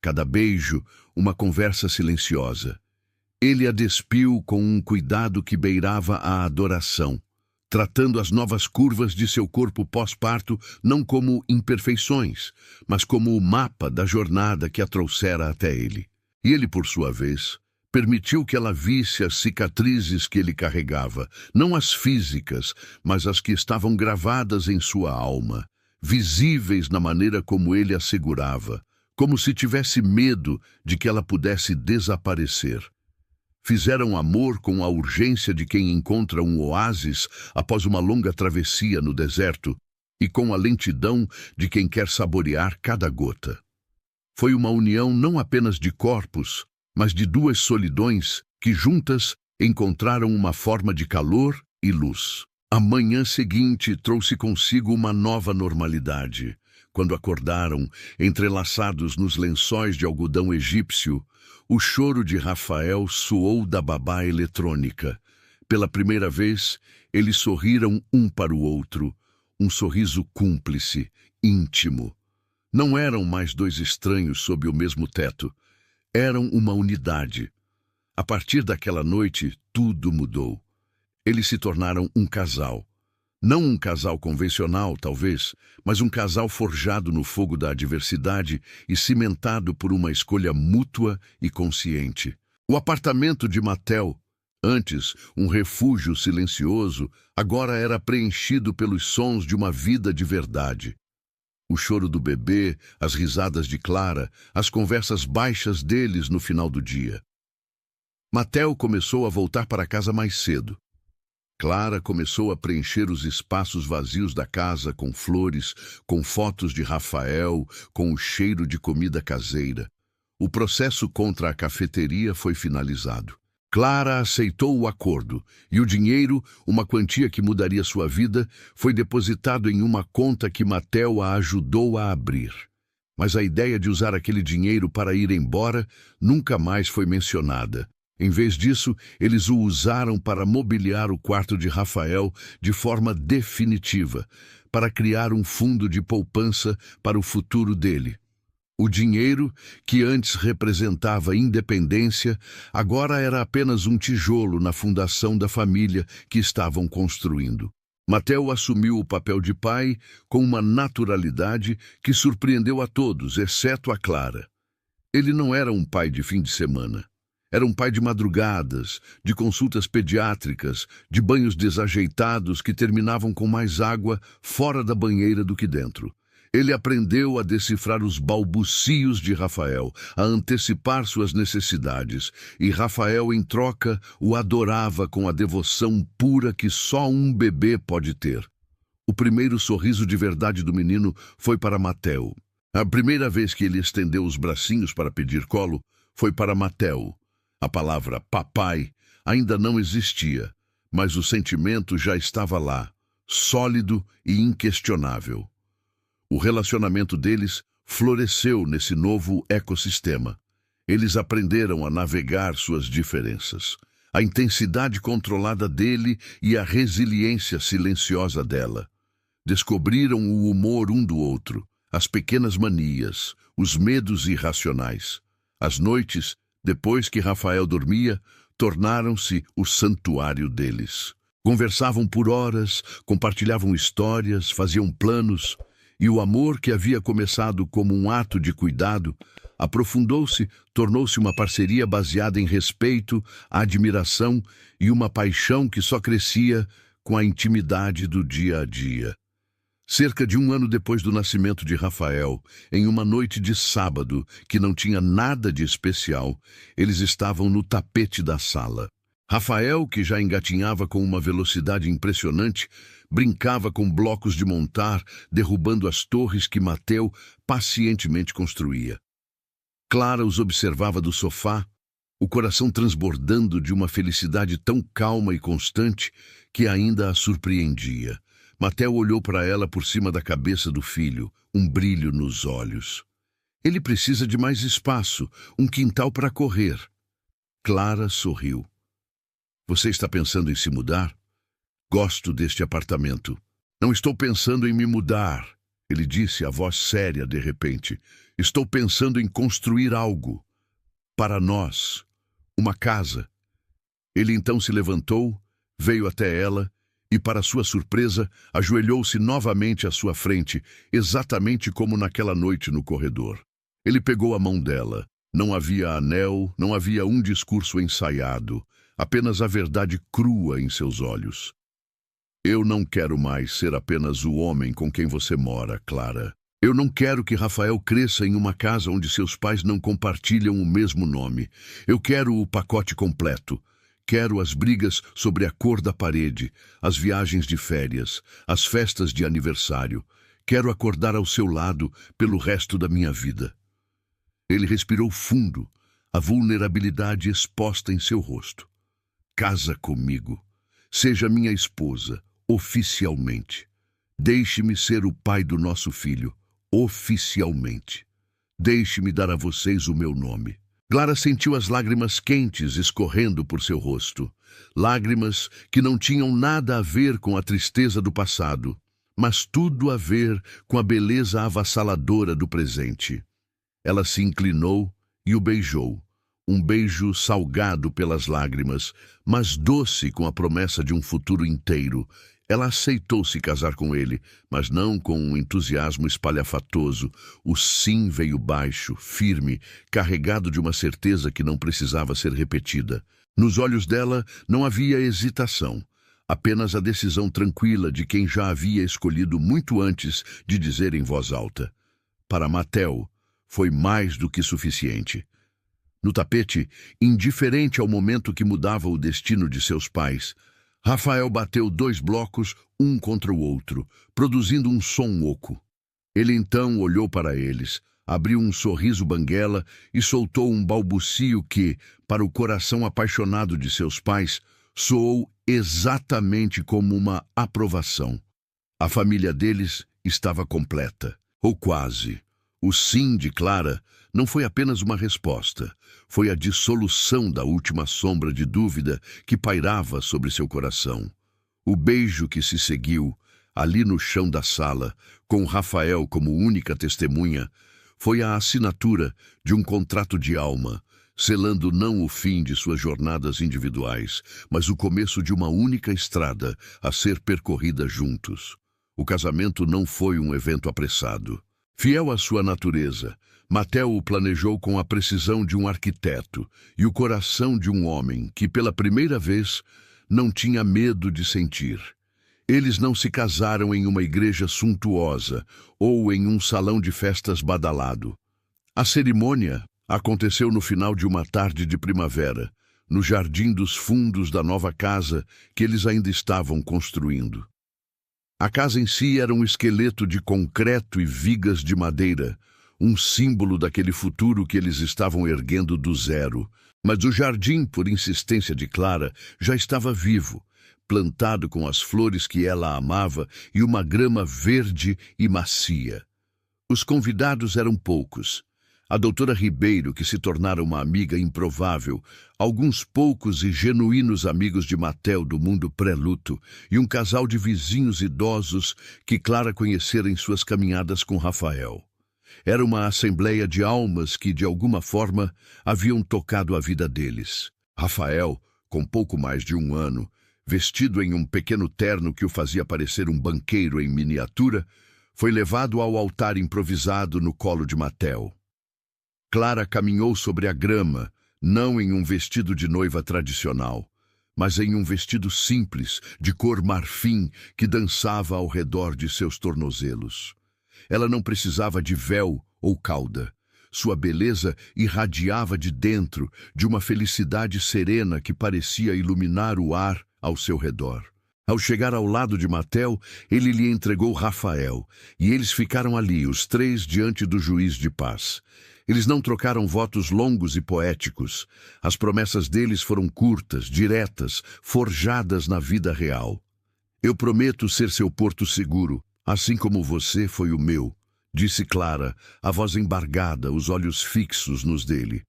cada beijo uma conversa silenciosa. Ele a despiu com um cuidado que beirava a adoração, tratando as novas curvas de seu corpo pós-parto não como imperfeições, mas como o mapa da jornada que a trouxera até ele. E ele, por sua vez, permitiu que ela visse as cicatrizes que ele carregava, não as físicas, mas as que estavam gravadas em sua alma, visíveis na maneira como ele a segurava, como se tivesse medo de que ela pudesse desaparecer. Fizeram amor com a urgência de quem encontra um oásis após uma longa travessia no deserto e com a lentidão de quem quer saborear cada gota. Foi uma união não apenas de corpos, mas de duas solidões que juntas encontraram uma forma de calor e luz. A manhã seguinte trouxe consigo uma nova normalidade. Quando acordaram, entrelaçados nos lençóis de algodão egípcio, o choro de Rafael soou da babá eletrônica. Pela primeira vez, eles sorriram um para o outro, um sorriso cúmplice, íntimo. Não eram mais dois estranhos sob o mesmo teto. Eram uma unidade. A partir daquela noite, tudo mudou. Eles se tornaram um casal. Não um casal convencional, talvez, mas um casal forjado no fogo da adversidade e cimentado por uma escolha mútua e consciente. O apartamento de Mattel, antes um refúgio silencioso, agora era preenchido pelos sons de uma vida de verdade. O choro do bebê, as risadas de Clara, as conversas baixas deles no final do dia. Mattel começou a voltar para casa mais cedo. Clara começou a preencher os espaços vazios da casa com flores, com fotos de Rafael, com o cheiro de comida caseira. O processo contra a cafeteria foi finalizado. Clara aceitou o acordo e o dinheiro, uma quantia que mudaria sua vida, foi depositado em uma conta que Mattel a ajudou a abrir. Mas a ideia de usar aquele dinheiro para ir embora nunca mais foi mencionada. Em vez disso, eles o usaram para mobiliar o quarto de Rafael de forma definitiva, para criar um fundo de poupança para o futuro dele. O dinheiro, que antes representava independência, agora era apenas um tijolo na fundação da família que estavam construindo. Mattel assumiu o papel de pai com uma naturalidade que surpreendeu a todos, exceto a Clara. Ele não era um pai de fim de semana. Era um pai de madrugadas, de consultas pediátricas, de banhos desajeitados que terminavam com mais água fora da banheira do que dentro. Ele aprendeu a decifrar os balbucios de Rafael, a antecipar suas necessidades, e Rafael, em troca, o adorava com a devoção pura que só um bebê pode ter. O primeiro sorriso de verdade do menino foi para Mattel. A primeira vez que ele estendeu os bracinhos para pedir colo foi para Mattel. A palavra papai ainda não existia, mas o sentimento já estava lá, sólido e inquestionável. O relacionamento deles floresceu nesse novo ecossistema. Eles aprenderam a navegar suas diferenças, a intensidade controlada dele e a resiliência silenciosa dela. Descobriram o humor um do outro, as pequenas manias, os medos irracionais. As noites, depois que Rafael dormia, tornaram-se o santuário deles. Conversavam por horas, compartilhavam histórias, faziam planos, e o amor que havia começado como um ato de cuidado aprofundou-se, tornou-se uma parceria baseada em respeito, admiração e uma paixão que só crescia com a intimidade do dia a dia. Cerca de 1 ano depois do nascimento de Rafael, em uma noite de sábado que não tinha nada de especial, eles estavam no tapete da sala. Rafael, que já engatinhava com uma velocidade impressionante, brincava com blocos de montar, derrubando as torres que Mattel pacientemente construía. Clara os observava do sofá, o coração transbordando de uma felicidade tão calma e constante que ainda a surpreendia. Mattel olhou para ela por cima da cabeça do filho, um brilho nos olhos. Ele precisa de mais espaço, um quintal para correr. Clara sorriu. Você está pensando em se mudar? Gosto deste apartamento. Não estou pensando em me mudar, ele disse, a voz séria de repente. Estou pensando em construir algo. Para nós. Uma casa. Ele então se levantou, veio até ela e, para sua surpresa, ajoelhou-se novamente à sua frente, exatamente como naquela noite no corredor. Ele pegou a mão dela. Não havia anel, não havia um discurso ensaiado, apenas a verdade crua em seus olhos. Eu não quero mais ser apenas o homem com quem você mora, Clara. Eu não quero que Rafael cresça em uma casa onde seus pais não compartilham o mesmo nome. Eu quero o pacote completo. Quero as brigas sobre a cor da parede, as viagens de férias, as festas de aniversário. Quero acordar ao seu lado pelo resto da minha vida. Ele respirou fundo, a vulnerabilidade exposta em seu rosto. Casa comigo. Seja minha esposa, oficialmente. Deixe-me ser o pai do nosso filho, oficialmente. Deixe-me dar a vocês o meu nome. Clara sentiu as lágrimas quentes escorrendo por seu rosto. Lágrimas que não tinham nada a ver com a tristeza do passado, mas tudo a ver com a beleza avassaladora do presente. Ela se inclinou e o beijou. Um beijo salgado pelas lágrimas, mas doce com a promessa de um futuro inteiro. Ela aceitou se casar com ele, mas não com um entusiasmo espalhafatoso. O sim veio baixo, firme, carregado de uma certeza que não precisava ser repetida. Nos olhos dela não havia hesitação, apenas a decisão tranquila de quem já havia escolhido muito antes de dizer em voz alta. Para Mateo, foi mais do que suficiente. No tapete, indiferente ao momento que mudava o destino de seus pais, Rafael bateu 2 blocos, um contra o outro, produzindo um som oco. Ele então olhou para eles, abriu um sorriso banguela e soltou um balbucio que, para o coração apaixonado de seus pais, soou exatamente como uma aprovação. A família deles estava completa, ou quase. O sim de Clara não foi apenas uma resposta, foi a dissolução da última sombra de dúvida que pairava sobre seu coração. O beijo que se seguiu, ali no chão da sala, com Rafael como única testemunha, foi a assinatura de um contrato de alma, selando não o fim de suas jornadas individuais, mas o começo de uma única estrada a ser percorrida juntos. O casamento não foi um evento apressado. Fiel à sua natureza, Mateo o planejou com a precisão de um arquiteto e o coração de um homem que, pela primeira vez, não tinha medo de sentir. Eles não se casaram em uma igreja suntuosa ou em um salão de festas badalado. A cerimônia aconteceu no final de uma tarde de primavera, no jardim dos fundos da nova casa que eles ainda estavam construindo. A casa em si era um esqueleto de concreto e vigas de madeira, um símbolo daquele futuro que eles estavam erguendo do zero. Mas o jardim, por insistência de Clara, já estava vivo, plantado com as flores que ela amava e uma grama verde e macia. Os convidados eram poucos. A doutora Ribeiro, que se tornara uma amiga improvável, alguns poucos e genuínos amigos de Mateo do mundo pré-luto e um casal de vizinhos idosos que Clara conhecera em suas caminhadas com Rafael. Era uma assembleia de almas que, de alguma forma, haviam tocado a vida deles. Rafael, com pouco mais de 1 ano, vestido em um pequeno terno que o fazia parecer um banqueiro em miniatura, foi levado ao altar improvisado no colo de Mateo. Clara caminhou sobre a grama, não em um vestido de noiva tradicional, mas em um vestido simples, de cor marfim, que dançava ao redor de seus tornozelos. Ela não precisava de véu ou cauda. Sua beleza irradiava de dentro, de uma felicidade serena que parecia iluminar o ar ao seu redor. Ao chegar ao lado de Mateo, ele lhe entregou Rafael, e eles ficaram ali, os 3, diante do juiz de paz. Eles não trocaram votos longos e poéticos. As promessas deles foram curtas, diretas, forjadas na vida real. Eu prometo ser seu porto seguro, assim como você foi o meu, disse Clara, a voz embargada, os olhos fixos nos dele.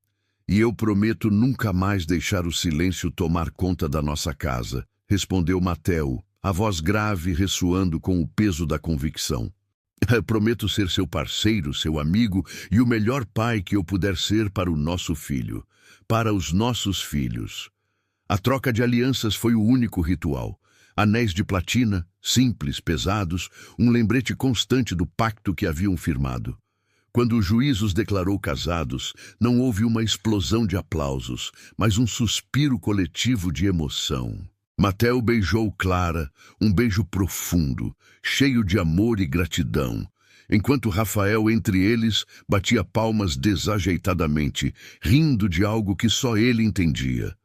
E eu prometo nunca mais deixar o silêncio tomar conta da nossa casa, respondeu Mateo, a voz grave ressoando com o peso da convicção. Prometo ser seu parceiro, seu amigo e o melhor pai que eu puder ser para o nosso filho, para os nossos filhos. A troca de alianças foi o único ritual. Anéis de platina, simples, pesados, um lembrete constante do pacto que haviam firmado. Quando o juiz os declarou casados, não houve uma explosão de aplausos, mas um suspiro coletivo de emoção. Mateo beijou Clara, um beijo profundo, cheio de amor e gratidão, enquanto Rafael, entre eles, batia palmas desajeitadamente, rindo de algo que só ele entendia.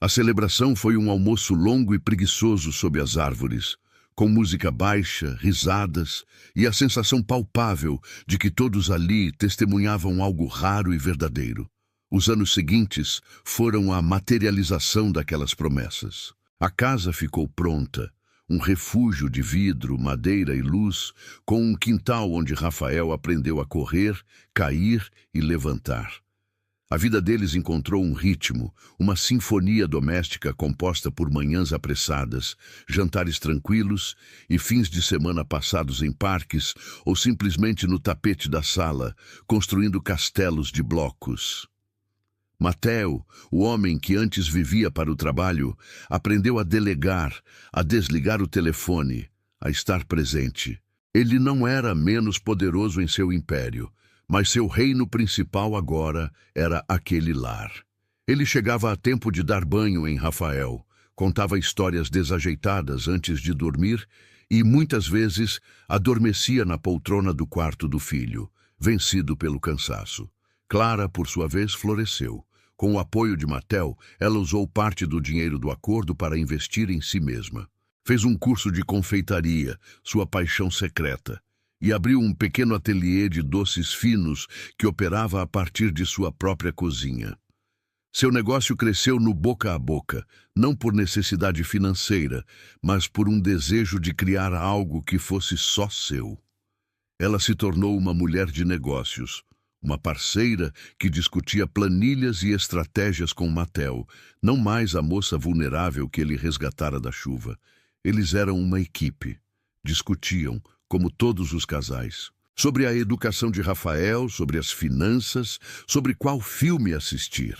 A celebração foi um almoço longo e preguiçoso sob as árvores. com música baixa, risadas e a sensação palpável de que todos ali testemunhavam algo raro e verdadeiro. Os anos seguintes foram a materialização daquelas promessas. A casa ficou pronta, um refúgio de vidro, madeira e luz, com um quintal onde Rafael aprendeu a correr, cair e levantar. A vida deles encontrou um ritmo, uma sinfonia doméstica composta por manhãs apressadas, jantares tranquilos e fins de semana passados em parques ou simplesmente no tapete da sala, construindo castelos de blocos. Mateo, o homem que antes vivia para o trabalho, aprendeu a delegar, a desligar o telefone, a estar presente. Ele não era menos poderoso em seu império, mas seu reino principal agora era aquele lar. Ele chegava a tempo de dar banho em Rafael, contava histórias desajeitadas antes de dormir e, muitas vezes, adormecia na poltrona do quarto do filho, vencido pelo cansaço. Clara, por sua vez, floresceu. Com o apoio de Mateo, ela usou parte do dinheiro do acordo para investir em si mesma. Fez um curso de confeitaria, sua paixão secreta, e abriu um pequeno ateliê de doces finos que operava a partir de sua própria cozinha. Seu negócio cresceu no boca a boca, não por necessidade financeira, mas por um desejo de criar algo que fosse só seu. Ela se tornou uma mulher de negócios, uma parceira que discutia planilhas e estratégias com Mateo, não mais a moça vulnerável que ele resgatara da chuva. Eles eram uma equipe. Discutiam, como todos os casais, sobre a educação de Rafael, sobre as finanças, sobre qual filme assistir.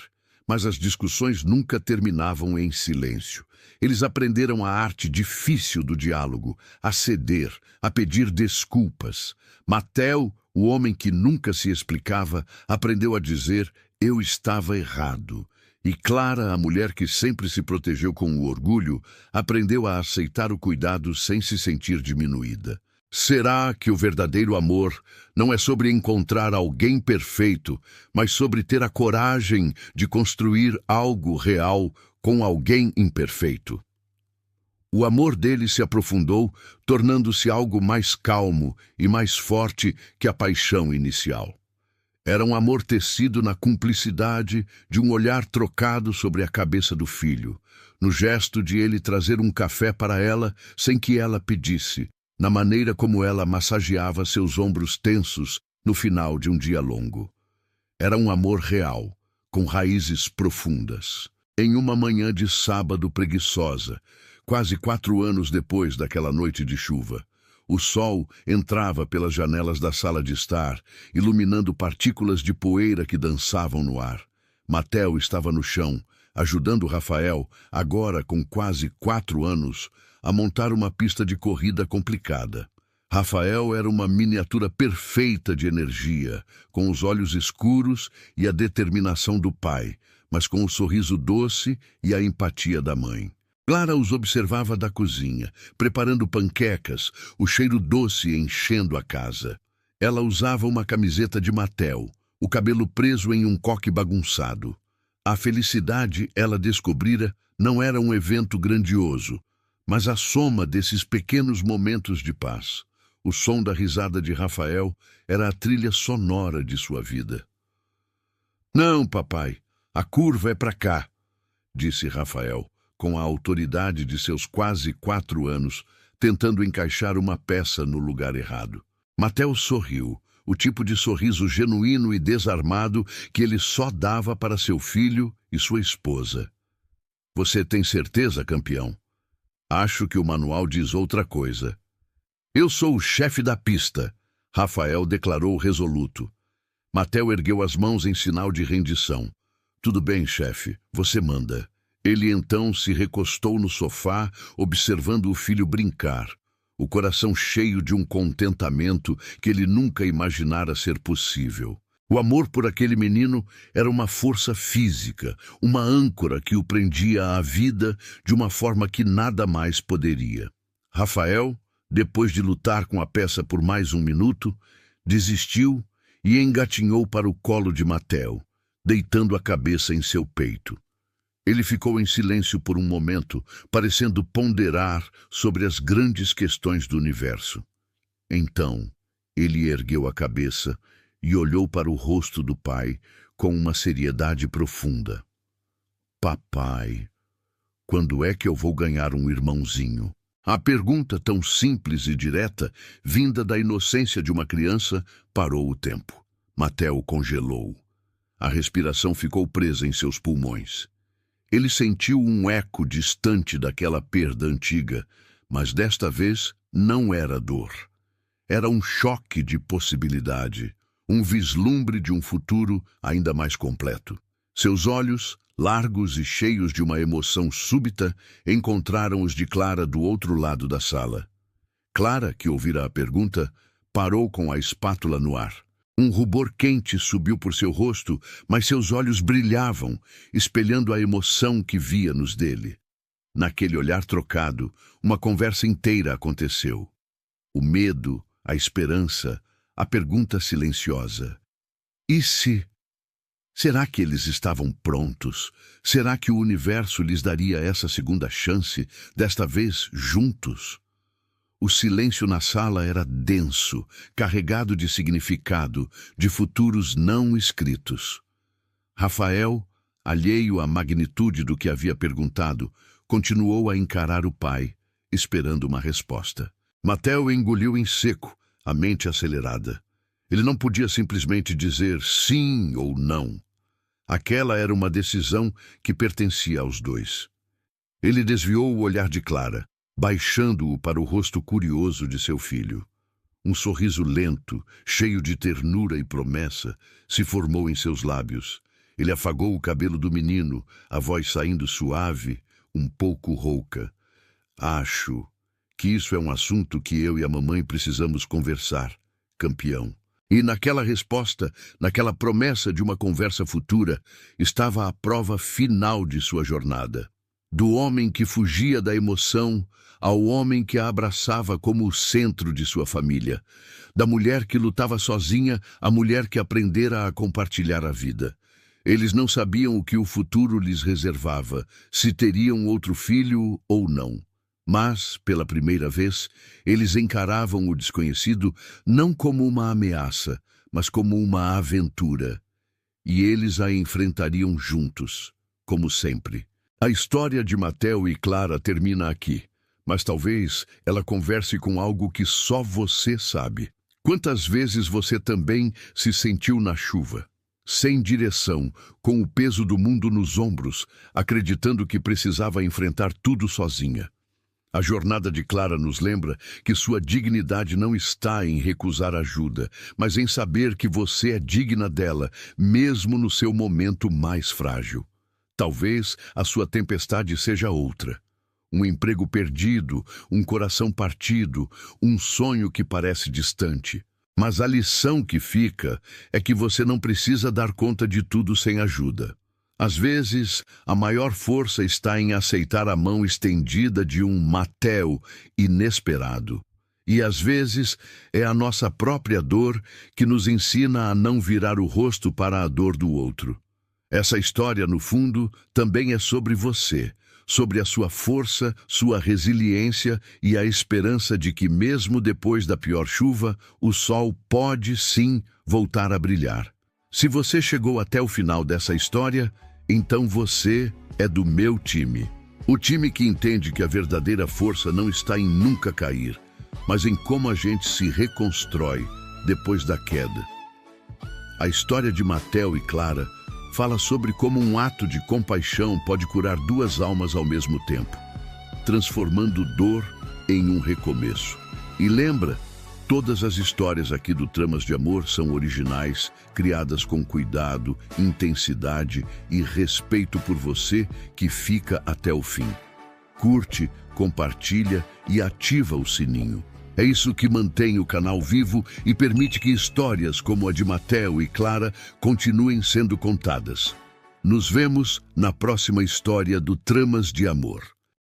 Mas as discussões nunca terminavam em silêncio. Eles aprenderam a arte difícil do diálogo, a ceder, a pedir desculpas. Mateo, o homem que nunca se explicava, aprendeu a dizer: "Eu estava errado". E Clara, a mulher que sempre se protegeu com o orgulho, aprendeu a aceitar o cuidado sem se sentir diminuída. Será que o verdadeiro amor não é sobre encontrar alguém perfeito, mas sobre ter a coragem de construir algo real com alguém imperfeito? O amor dele se aprofundou, tornando-se algo mais calmo e mais forte que a paixão inicial. Era um amor tecido na cumplicidade de um olhar trocado sobre a cabeça do filho, no gesto de ele trazer um café para ela sem que ela pedisse, na maneira como ela massageava seus ombros tensos no final de um dia longo. Era um amor real, com raízes profundas. Em uma manhã de sábado preguiçosa, quase 4 anos depois daquela noite de chuva, o sol entrava pelas janelas da sala de estar, iluminando partículas de poeira que dançavam no ar. Mateo estava no chão, ajudando Rafael, agora com quase 4 anos, a montar uma pista de corrida complicada. Rafael era uma miniatura perfeita de energia, com os olhos escuros e a determinação do pai, mas com o sorriso doce e a empatia da mãe. Clara os observava da cozinha, preparando panquecas, o cheiro doce enchendo a casa. Ela usava uma camiseta de Mateo, o cabelo preso em um coque bagunçado. A felicidade, ela descobrira, não era um evento grandioso, mas a soma desses pequenos momentos de paz. O som da risada de Rafael era a trilha sonora de sua vida. "Não, papai, a curva é para cá", disse Rafael, com a autoridade de seus quase 4 anos, tentando encaixar uma peça no lugar errado. Mateo sorriu, o tipo de sorriso genuíno e desarmado que ele só dava para seu filho e sua esposa. "Você tem certeza, campeão? Acho que o manual diz outra coisa." "Eu sou o chefe da pista", Rafael declarou resoluto. Mateo ergueu as mãos em sinal de rendição. "Tudo bem, chefe, você manda." Ele então se recostou no sofá, observando o filho brincar, o coração cheio de um contentamento que ele nunca imaginara ser possível. O amor por aquele menino era uma força física, uma âncora que o prendia à vida de uma forma que nada mais poderia. Rafael, depois de lutar com a peça por mais 1 minuto, desistiu e engatinhou para o colo de Mateo, deitando a cabeça em seu peito. Ele ficou em silêncio por um momento, parecendo ponderar sobre as grandes questões do universo. Então, ele ergueu a cabeça e olhou para o rosto do pai com uma seriedade profunda. Papai, quando é que eu vou ganhar um irmãozinho? A pergunta tão simples e direta, vinda da inocência de uma criança, parou o tempo. Mateo congelou. A respiração ficou presa em seus pulmões. Ele sentiu um eco distante daquela perda antiga, mas desta vez não era dor. Era um choque de possibilidade, um vislumbre de um futuro ainda mais completo. Seus olhos, largos e cheios de uma emoção súbita, encontraram os de Clara do outro lado da sala. Clara, que ouvira a pergunta, parou com a espátula no ar. Um rubor quente subiu por seu rosto, mas seus olhos brilhavam, espelhando a emoção que via nos dele. Naquele olhar trocado, uma conversa inteira aconteceu. O medo, a esperança, a pergunta silenciosa. E se? Será que eles estavam prontos? Será que o universo lhes daria essa segunda chance, desta vez juntos? O silêncio na sala era denso, carregado de significado, de futuros não escritos. Rafael, alheio à magnitude do que havia perguntado, continuou a encarar o pai, esperando uma resposta. Mateo engoliu em seco, a mente acelerada. Ele não podia simplesmente dizer sim ou não. Aquela era uma decisão que pertencia aos dois. Ele desviou o olhar de Clara, baixando-o para o rosto curioso de seu filho. Um sorriso lento, cheio de ternura e promessa, se formou em seus lábios. Ele afagou o cabelo do menino, a voz saindo suave, um pouco rouca. Acho que isso é um assunto que eu e a mamãe precisamos conversar, campeão. E naquela resposta, naquela promessa de uma conversa futura, estava a prova final de sua jornada. Do homem que fugia da emoção ao homem que a abraçava como o centro de sua família. Da mulher que lutava sozinha à mulher que aprendera a compartilhar a vida. Eles não sabiam o que o futuro lhes reservava, se teriam outro filho ou não. Mas, pela primeira vez, eles encaravam o desconhecido não como uma ameaça, mas como uma aventura. E eles a enfrentariam juntos, como sempre. A história de Mateo e Clara termina aqui, mas talvez ela converse com algo que só você sabe. Quantas vezes você também se sentiu na chuva, sem direção, com o peso do mundo nos ombros, acreditando que precisava enfrentar tudo sozinha? A jornada de Clara nos lembra que sua dignidade não está em recusar ajuda, mas em saber que você é digna dela, mesmo no seu momento mais frágil. Talvez a sua tempestade seja outra. Um emprego perdido, um coração partido, um sonho que parece distante. Mas a lição que fica é que você não precisa dar conta de tudo sem ajuda. Às vezes, a maior força está em aceitar a mão estendida de um Mateo inesperado. E às vezes, é a nossa própria dor que nos ensina a não virar o rosto para a dor do outro. Essa história, no fundo, também é sobre você, sobre a sua força, sua resiliência e a esperança de que, mesmo depois da pior chuva, o sol pode, sim, voltar a brilhar. Se você chegou até o final dessa história, então você é do meu time. O time que entende que a verdadeira força não está em nunca cair, mas em como a gente se reconstrói depois da queda. A história de Mateo e Clara fala sobre como um ato de compaixão pode curar duas almas ao mesmo tempo, transformando dor em um recomeço. E lembra, todas as histórias aqui do Tramas de Amor são originais, criadas com cuidado, intensidade e respeito por você que fica até o fim. Curte, compartilha e ativa o sininho. É isso que mantém o canal vivo e permite que histórias como a de Mateo e Clara continuem sendo contadas. Nos vemos na próxima história do Tramas de Amor.